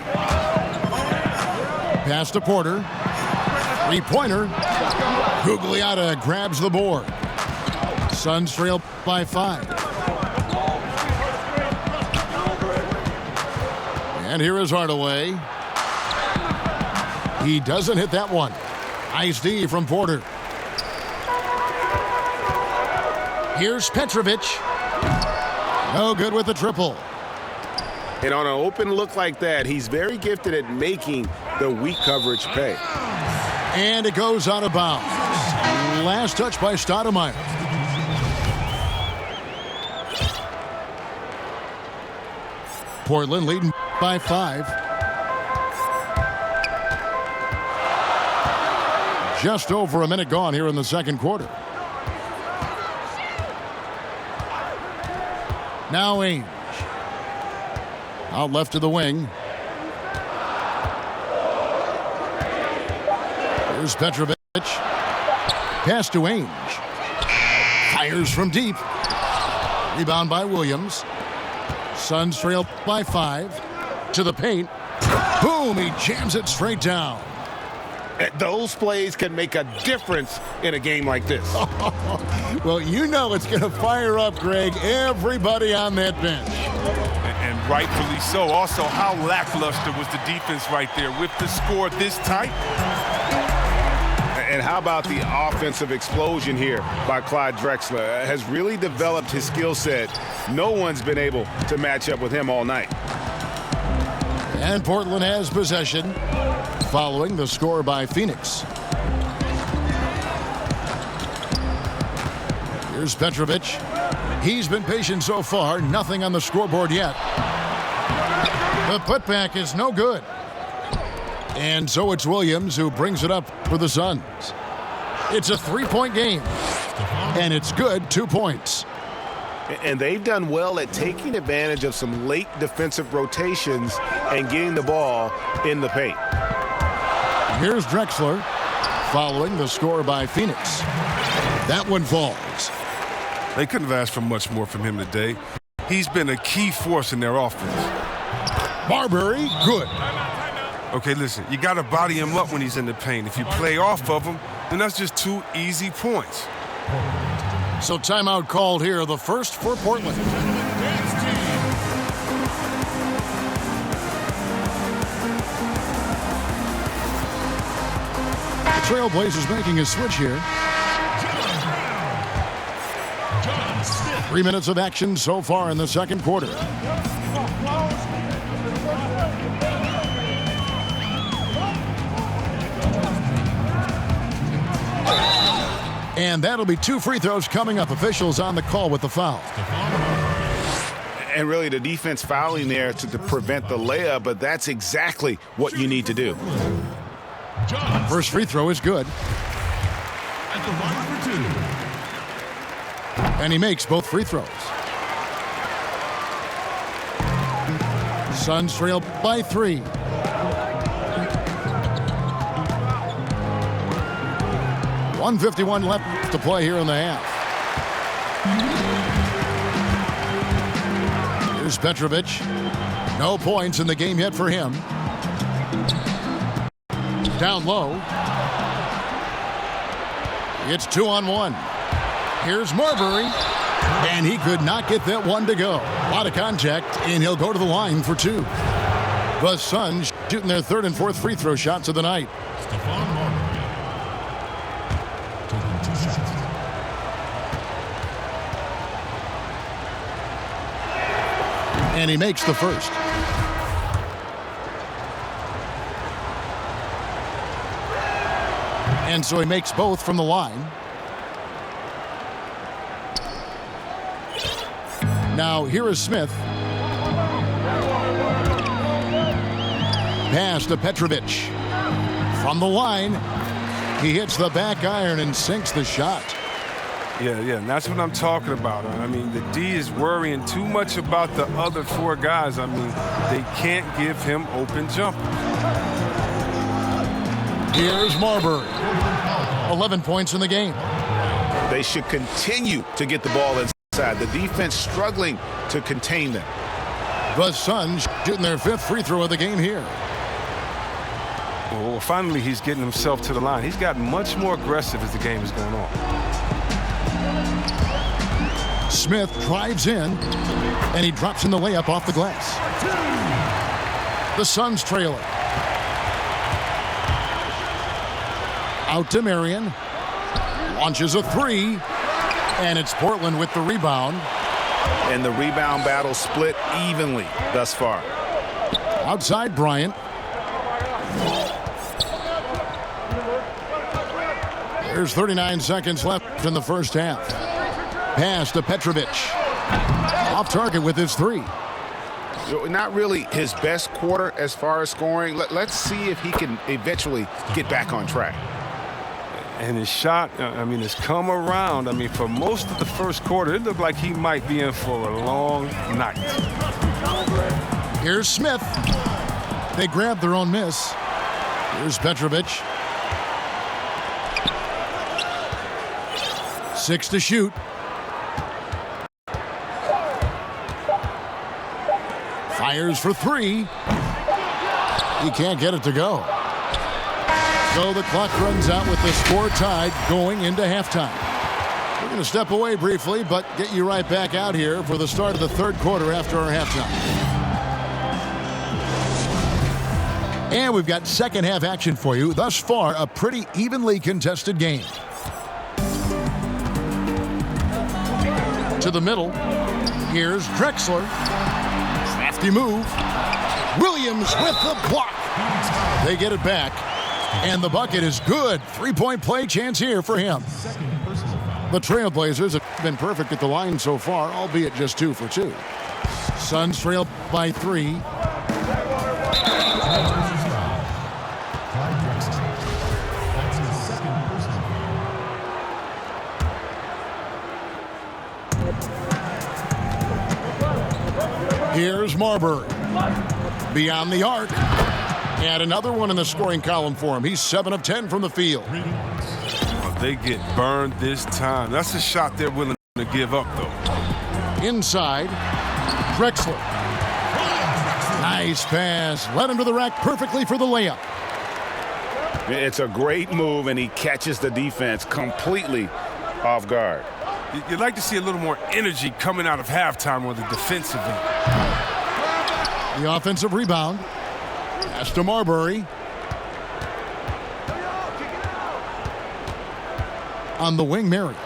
Pass to Porter. 3-pointer. Gugliotta grabs the board. Suns trail by 5. And here is Hardaway. He doesn't hit that one. Nice D from Porter. Here's Petrovic. No good with the triple. And on an open look like that, he's very gifted at making the weak coverage pay. And it goes out of bounds. Last touch by Stoudemire. Portland leading by 5. Just over a minute gone here in the second quarter. Now Ainge. Out left to the wing. Here's Petrovic. Pass to Ainge. Fires from deep. Rebound by Williams. Suns trail by 5. To the paint. Boom! He jams it straight down. Those plays can make a difference in a game like this. Well, you know it's going to fire up, Greg, everybody on that bench. And rightfully so. Also, how lackluster was the defense right there with the score this tight? And how about the offensive explosion here by Clyde Drexler? Has really developed his skill set. No one's been able to match up with him all night. And Portland has possession following the score by Phoenix. Here's Petrovic. He's been patient so far. Nothing on the scoreboard yet. The putback is no good. And so it's Williams who brings it up for the Suns. It's a 3-point game. And it's good, 2 points. And they've done well at taking advantage of some late defensive rotations and getting the ball in the paint. Here's Drexler following the score by Phoenix. That one falls. They couldn't have asked for much more from him today. He's been a key force in their offense. Marbury, good. Okay, listen, you got to body him up when he's in the paint. If you play off of him, then that's just 2 easy points. So timeout called here, the first for Portland. Trailblazers making a switch here. 3 minutes of action so far in the second quarter. And that'll be 2 free throws coming up. Officials on the call with the foul. And really the defense fouling there to prevent the layup, but that's exactly what you need to do. First free throw is good. At the line for 2. And he makes both free throws. Suns trail by 3. 1:51 left to play here in the half. Here's Petrovic. No points in the game yet for him. Down low. It's 2-on-1. Here's Marbury. And he could not get that one to go. A lot of contact, and he'll go to the line for two. The Suns shooting their third and fourth free throw shots of the night. Taking 2 shots. And he makes the first. And so he makes both from the line. Now here is Smith. Pass to Petrovic. From the line, he hits the back iron and sinks the shot. Yeah, and that's what I'm talking about. I mean, the D is worrying too much about the other 4 guys. I mean, they can't give him open jump. Here's Marbury. 11 points in the game. They should continue to get the ball inside. The defense struggling to contain them. The Suns shooting their 5th free throw of the game here. Well, finally, he's getting himself to the line. He's gotten much more aggressive as the game is going on. Smith drives in, and he drops in the layup off the glass. The Suns trail it. Out to Marion. Launches a 3, and it's Portland with the rebound. And the rebound battle split evenly thus far. Outside Bryant. There's 39 seconds left in the first half. Pass to Petrovic. Off target with his 3. Not really his best quarter as far as scoring. Let's see if he can eventually get back on track. And his shot, I mean, has come around. I mean, for most of the first quarter, it looked like he might be in for a long night. Here's Smith. They grab their own miss. Here's Petrovic. 6 to shoot. Fires for 3. He can't get it to go. So the clock runs out with the score tied going into halftime. We're going to step away briefly, but get you right back out here for the start of the third quarter after our halftime. And we've got second half action for you. Thus far, a pretty evenly contested game. To the middle. Here's Drexler. Crafty move. Williams with the block. They get it back. And the bucket is good. 3-point play chance here for him. The Trailblazers have been perfect at the line so far, albeit just 2 for 2. Suns trail by 3. Here's Marbury. Beyond the arc. And another one in the scoring column for him. He's 7 of 10 from the field. Well, they get burned this time. That's a shot they're willing to give up, though. Inside, Drexler. Nice pass. Led him to the rack perfectly for the layup. It's a great move, and he catches the defense completely off guard. You'd like to see a little more energy coming out of halftime on the defensive end. The offensive rebound. Pass to Marbury. On the wing, Marion.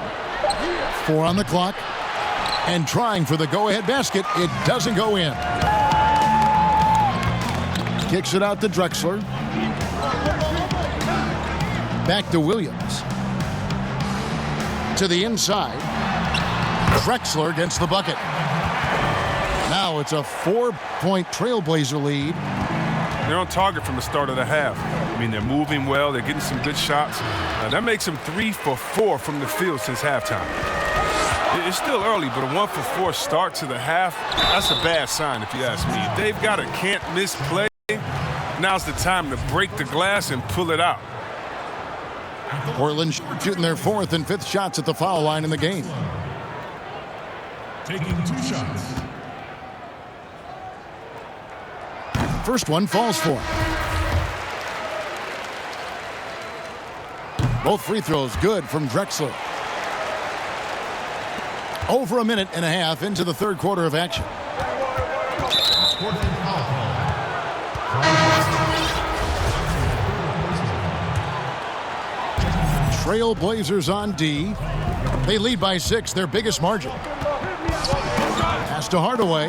4 on the clock. And trying for the go-ahead basket. It doesn't go in. Kicks it out to Drexler. Back to Williams. To the inside. Drexler gets the bucket. Now it's a 4-point Trailblazer lead. They're on target from the start of the half. I mean, they're moving well. They're getting some good shots. That makes them 3 for 4 from the field since halftime. It's still early, but a 1 for 4 start to the half, that's a bad sign if you ask me. If they've got a can't-miss play, now's the time to break the glass and pull it out. Portland shooting their 4th and 5th shots at the foul line in the game. Taking 2 shots. First one falls for him. Both free throws good from Drexler. Over a minute and a half into the third quarter of action. Trail Blazers on D. They lead by 6, their biggest margin. Pass to Hardaway.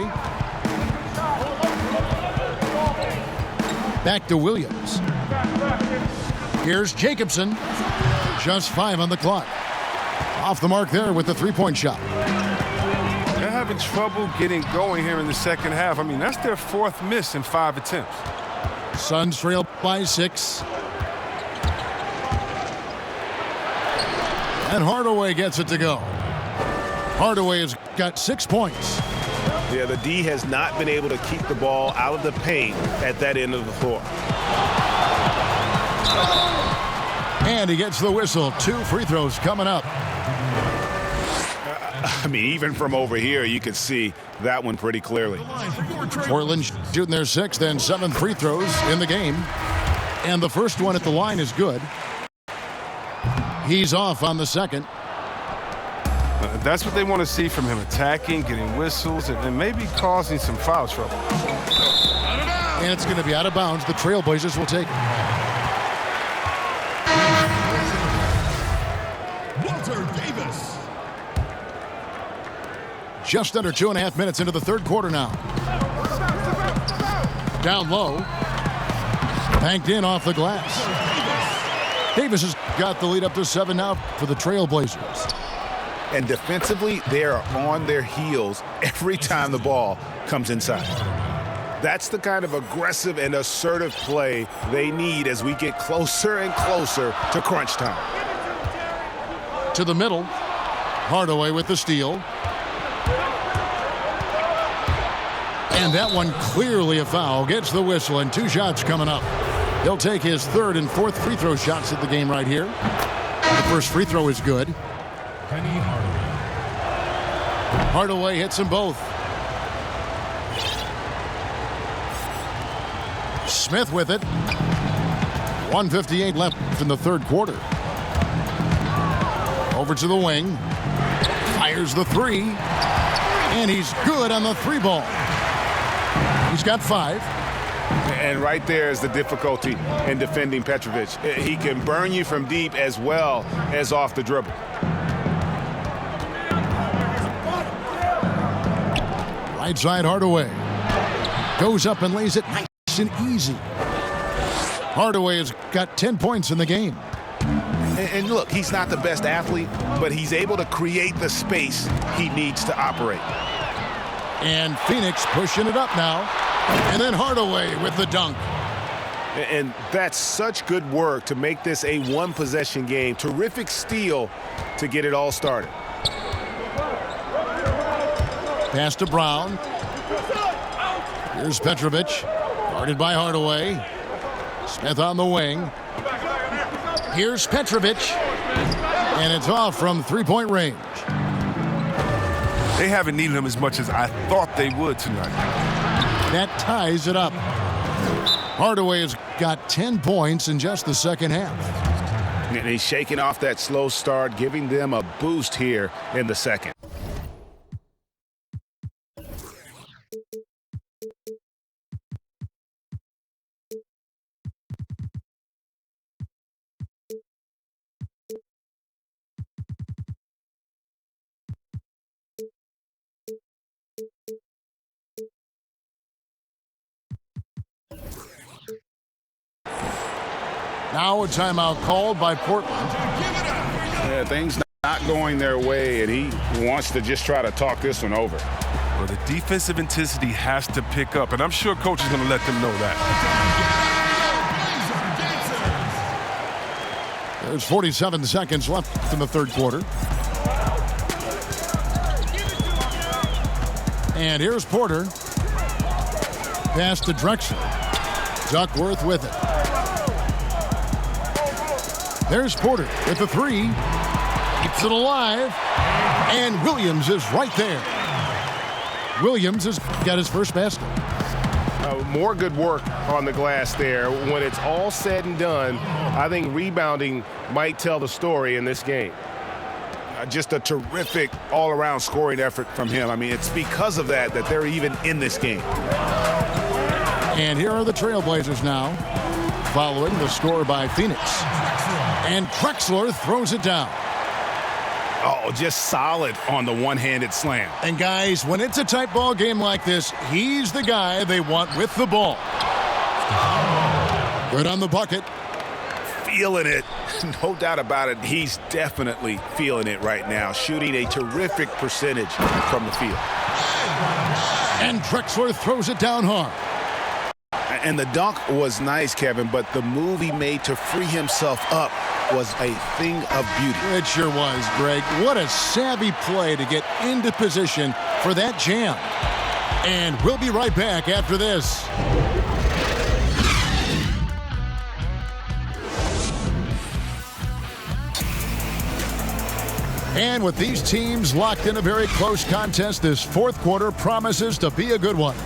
Back to Williams. Here's Jacobson. Just 5 on the clock. Off the mark there with the three-point shot. They're having trouble getting going here in the second half. I mean, that's their 4th miss in 5 attempts. Suns trail by 6. And Hardaway gets it to go. Hardaway has got 6 points. Yeah, the D has not been able to keep the ball out of the paint at that end of the floor. And he gets the whistle. 2 free throws coming up. I mean, even from over here, you could see that one pretty clearly. Portland shooting their 6th and 7th free throws in the game. And the first one at the line is good. He's off on the second. That's what they want to see from him, attacking, getting whistles, and maybe causing some foul trouble. And it's going to be out of bounds. The Trailblazers will take it. Walter Davis. Just under 2.5 minutes into the third quarter now. Down low. Banked in off the glass. Davis has got the lead up to 7 now for the Trailblazers. And defensively, they are on their heels every time the ball comes inside. That's the kind of aggressive and assertive play they need as we get closer and closer to crunch time. To the middle. Hardaway with the steal. And that one clearly a foul. Gets the whistle and 2 shots coming up. He'll take his 3rd and 4th free throw shots at the game right here. The first free throw is good. Hardaway hits them both. Smith with it. 1:58 left in the third quarter. Over to the wing. Fires the 3. And he's good on the 3 ball. He's got 5. And right there is the difficulty in defending Petrovic. He can burn you from deep as well as off the dribble. Right side Hardaway. Goes up and lays it nice and easy. Hardaway has got 10 points in the game. And look, he's not the best athlete, but he's able to create the space he needs to operate. And Phoenix pushing it up now. And then Hardaway with the dunk. And that's such good work to make this a 1-possession game. Terrific steal to get it all started. Pass to Brown. Here's Petrovic. Guarded by Hardaway. Smith on the wing. Here's Petrovic. And it's off from 3-point range. They haven't needed him as much as I thought they would tonight. That ties it up. Hardaway has got 10 points in just the second half. And he's shaking off that slow start, giving them a boost here in the second. Now a timeout called by Portland. Yeah, things not going their way, and he wants to just try to talk this one over. Well, the defensive intensity has to pick up, and I'm sure coach is going to let them know that. There's 47 seconds left in the third quarter. And here's Porter. Pass to Drexler. Duckworth with it. There's Porter with the three. Keeps it alive. And Williams is right there. Williams has got his first basket. More good work on the glass there. When it's all said and done, I think rebounding might tell the story in this game. Just a terrific all-around scoring effort from him. I mean, it's because of that they're even in this game. And here are the Trailblazers now, following the score by Phoenix. And Drexler throws it down. Oh, just solid on the one-handed slam. And guys, when it's a tight ball game like this, he's the guy they want with the ball. Good on the bucket. Feeling it. No doubt about it. He's definitely feeling it right now. Shooting a terrific percentage from the field. And Drexler throws it down hard. And the dunk was nice, Kevin, but the move he made to free himself up was a thing of beauty. It sure was, Greg. What a savvy play to get into position for that jam. And we'll be right back after this. And with these teams locked in a very close contest, this fourth quarter promises to be a good one.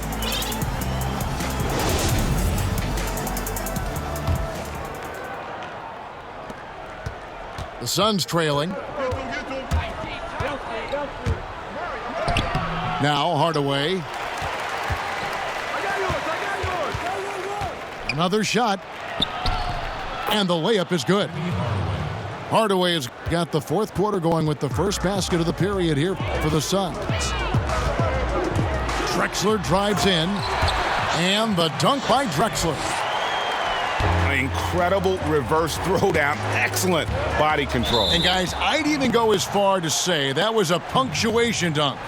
The Suns trailing. Now Hardaway. Another shot. And the layup is good. Hardaway has got the fourth quarter going with the first basket of the period here for the Suns. Drexler drives in. And the dunk by Drexler. An incredible reverse throwdown. Excellent body control. And guys, I'd even go as far to say that was a punctuation dunk.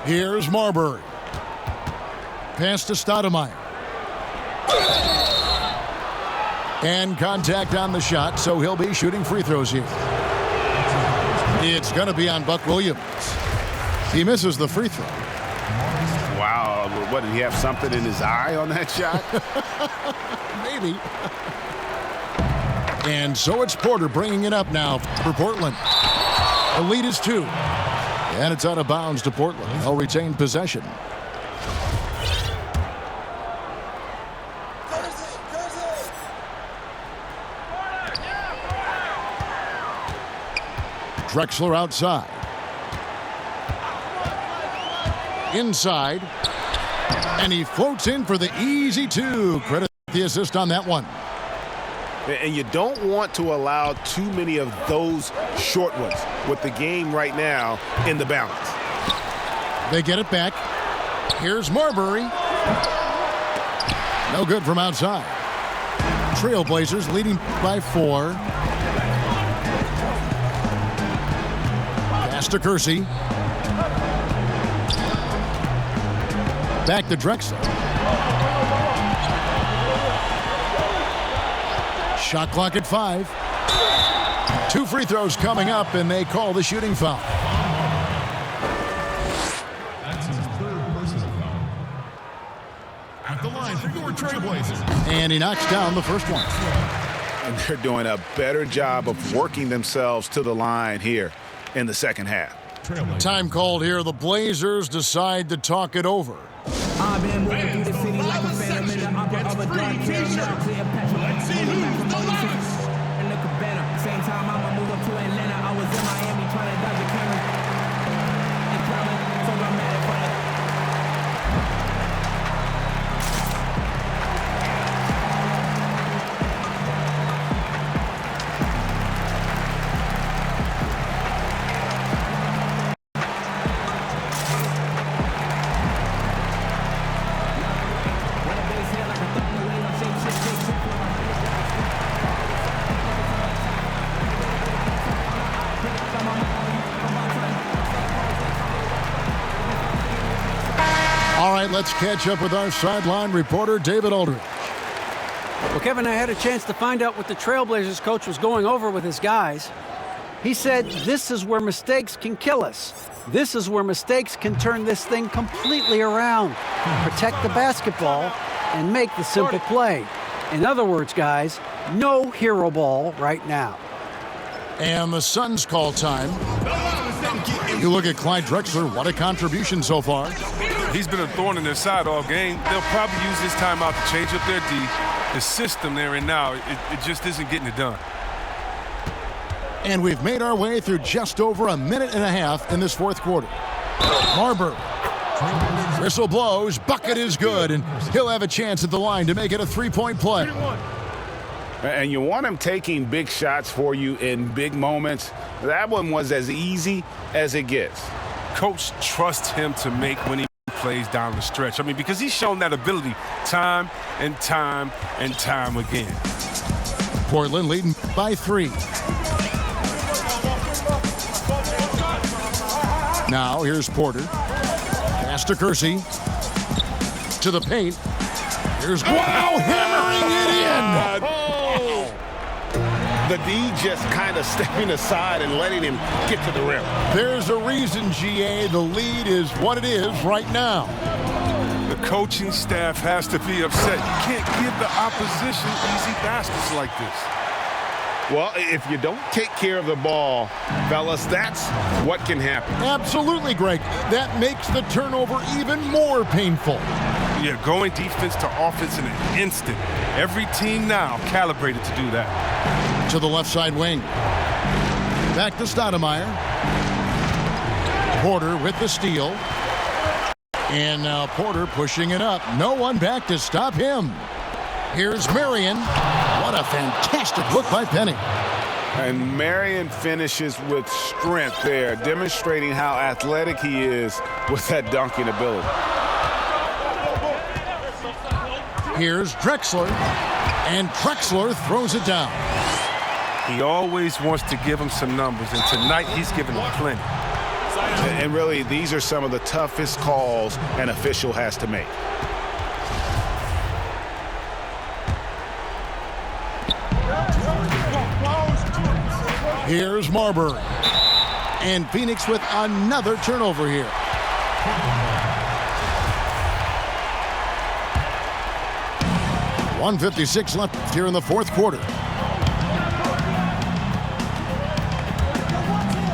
Here's Marbury. Pass to Stoudemire. And contact on the shot, so he'll be shooting free throws here. It's going to be on Buck Williams. He misses the free throw. Wow, what, did he have something in his eye on that shot? Maybe. And so it's Porter bringing it up now for Portland. The lead is 2. And it's out of bounds to Portland. They'll retain possession. Drexler outside. Inside. And he floats in for the easy 2. Credit the assist on that one. And you don't want to allow too many of those short ones with the game right now in the balance. They get it back. Here's Marbury. No good from outside. Trailblazers leading by 4. Pass to Kersey. Back to Drexler. Shot clock at 5. 2 free throws coming up, and they call the shooting foul. That's his third personal foul. At the line for your Trailblazers. And he knocks down the first one. And they're doing a better job of working themselves to the line here in the second half. Time called here. The Blazers decide to talk it over. I've been moving through the city like a phantom in the upper of a dark Let's see who's the last. And look at better. Same time I'ma move up to Atlanta. I was in Miami trying to dodge a camera. And coming, so I'm mad at fun. All right, let's catch up with our sideline reporter, David Aldridge. Well, Kevin, I had a chance to find out what the Trailblazers coach was going over with his guys. He said, this is where mistakes can kill us. This is where mistakes can turn this thing completely around. Protect the basketball and make the simple play. In other words, guys, no hero ball right now. And the Suns call time. You look at Clyde Drexler, what a contribution so far. He's been a thorn in their side all game. They'll probably use this timeout to change up their D. The system they're in now, it just isn't getting it done. And we've made our way through just over a minute and a half in this fourth quarter. Marbury. Whistle blows, bucket is good, and he'll have a chance at the line to make it a three-point play. And you want him taking big shots for you in big moments. That one was as easy as it gets. Coach trusts him to make when he plays down the stretch. I mean, because he's shown that ability time and time and time again. Portland leading by 3. Now here's Porter. Pass to Kersey. To the paint. Here's Wow hammering it in. The D just kind of stepping aside and letting him get to the rim. There's a reason, GA, the lead is what it is right now. The coaching staff has to be upset. You can't give the opposition easy baskets like this. Well, if you don't take care of the ball, fellas, that's what can happen. Absolutely, Greg. That makes the turnover even more painful. Yeah, going defense to offense in an instant. Every team now calibrated to do that. To the left side wing. Back to Stoudemire. Porter with the steal. And now Porter pushing it up. No one back to stop him. Here's Marion. What a fantastic look by Penny. And Marion finishes with strength there, demonstrating how athletic he is with that dunking ability. Here's Drexler. And Drexler throws it down. He always wants to give him some numbers, and tonight he's giving him plenty. And really, these are some of the toughest calls an official has to make. Here's Marbury. And Phoenix with another turnover here. .156 left here in the fourth quarter.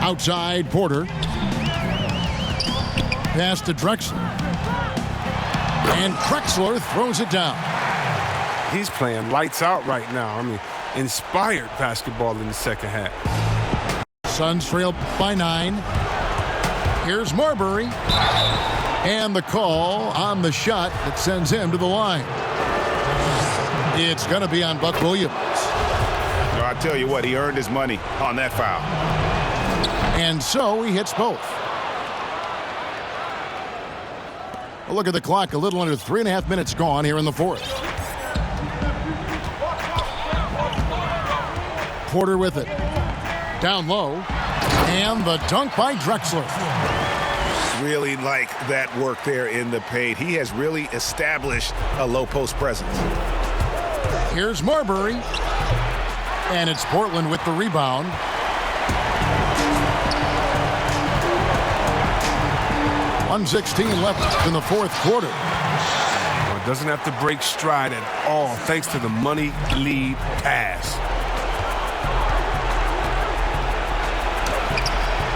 Outside Porter. Pass to Drexler. And Drexler throws it down. He's playing lights out right now. I mean, inspired basketball in the second half. Suns trail by 9. Here's Marbury. And the call on the shot that sends him to the line. It's going to be on Buck Williams. No, I tell you what, he earned his money on that foul. And so he hits both. A look at the clock, a little under 3.5 minutes gone here in the fourth. Porter with it. Down low. And the dunk by Drexler. Really like that work there in the paint. He has really established a low post presence. Here's Marbury. And it's Portland with the rebound. .116 left in the fourth quarter. Well, it doesn't have to break stride at all thanks to the money lead pass.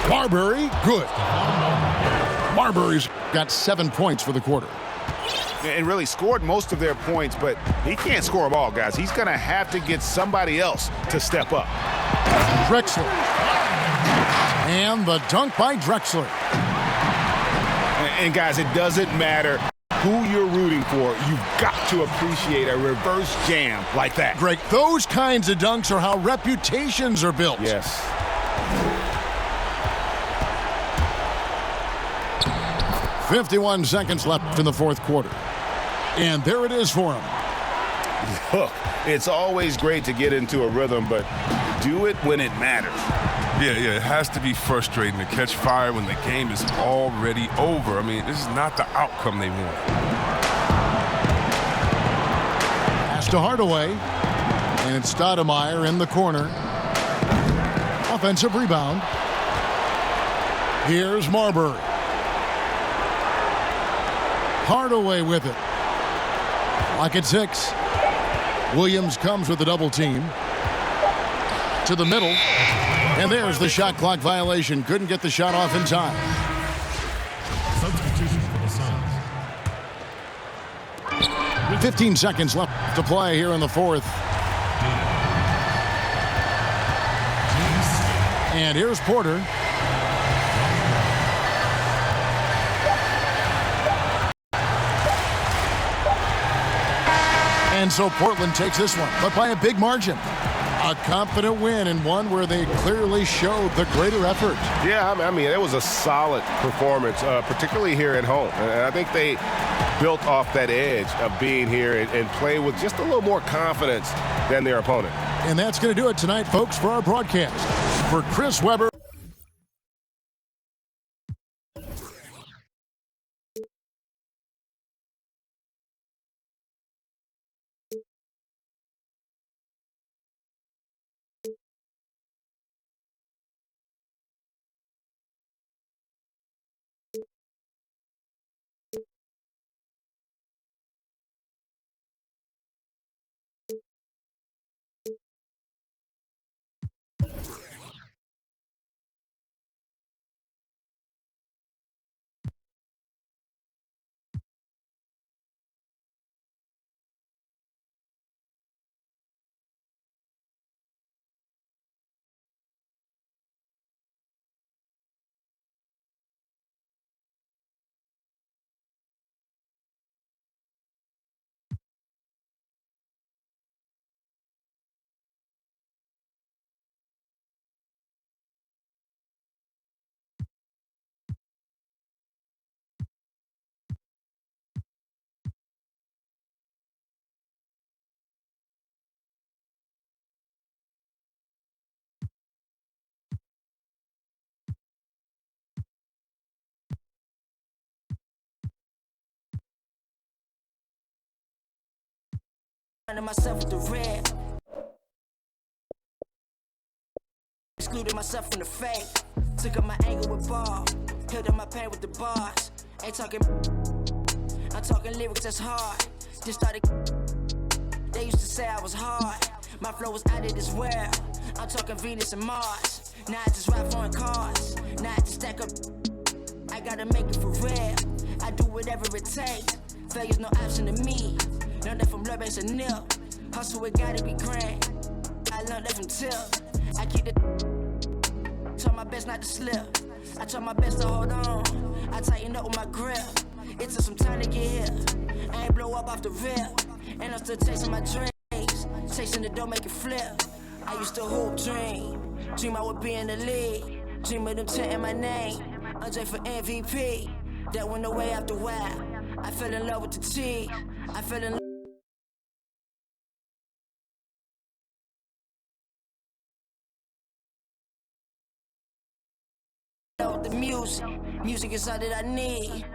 Marbury, good. Marbury's got 7 points for the quarter. And really scored most of their points, but he can't score them all, guys. He's going to have to get somebody else to step up. Drexler. And the dunk by Drexler. And guys, it doesn't matter who you're rooting for. You've got to appreciate a reverse jam like that. Greg, those kinds of dunks are how reputations are built. Yes. .51 seconds left in the fourth quarter. And there it is for him. Look, it's always great to get into a rhythm, but do it when it matters. Yeah, it has to be frustrating to catch fire when the game is already over. I mean, this is not the outcome they want. Pass to Hardaway. And it's Stoudemire in the corner. Offensive rebound. Here's Marbury. Hardaway with it. Lock at 6. Williams comes with a double team. To the middle. And there's the shot clock violation. Couldn't get the shot off in time. Substitution for the Suns. 15 seconds left to play here in the fourth. And here's Porter. And so Portland takes this one, but by a big margin. A confident win, and one where they clearly showed the greater effort. Yeah, I mean, it was a solid performance, particularly here at home. And I think they built off that edge of being here and play with just a little more confidence than their opponent. And that's going to do it tonight, folks, for our broadcast. For Chris Webber. Myself with the red. Excluded myself from the fake. Took up my anger with ball. Held up my pain with the bars. Ain't talking. I'm talking lyrics that's hard. Just started. They used to say I was hard. My flow was out of this world. I'm talking Venus and Mars. Now I just rap on cars. Now I just stack up. I gotta make it for real. I do whatever it takes. Failure's no option to me. Learned that from blood base and nil. Hustle, it gotta be grand. I learned that from Tip. I keep the. Try my best not to slip. I try my best to hold on. I tighten up with my grip. It took some time to get here. I ain't blow up off the rip. And I'm still chasing my dreams. Chasing the dough, make it flip. I used to hoop dream. Dream I would be in the league. Dream of them chanting my name. Andre for MVP. That went away after a while. I fell in love with the T. I fell in love. With the music is all that I need.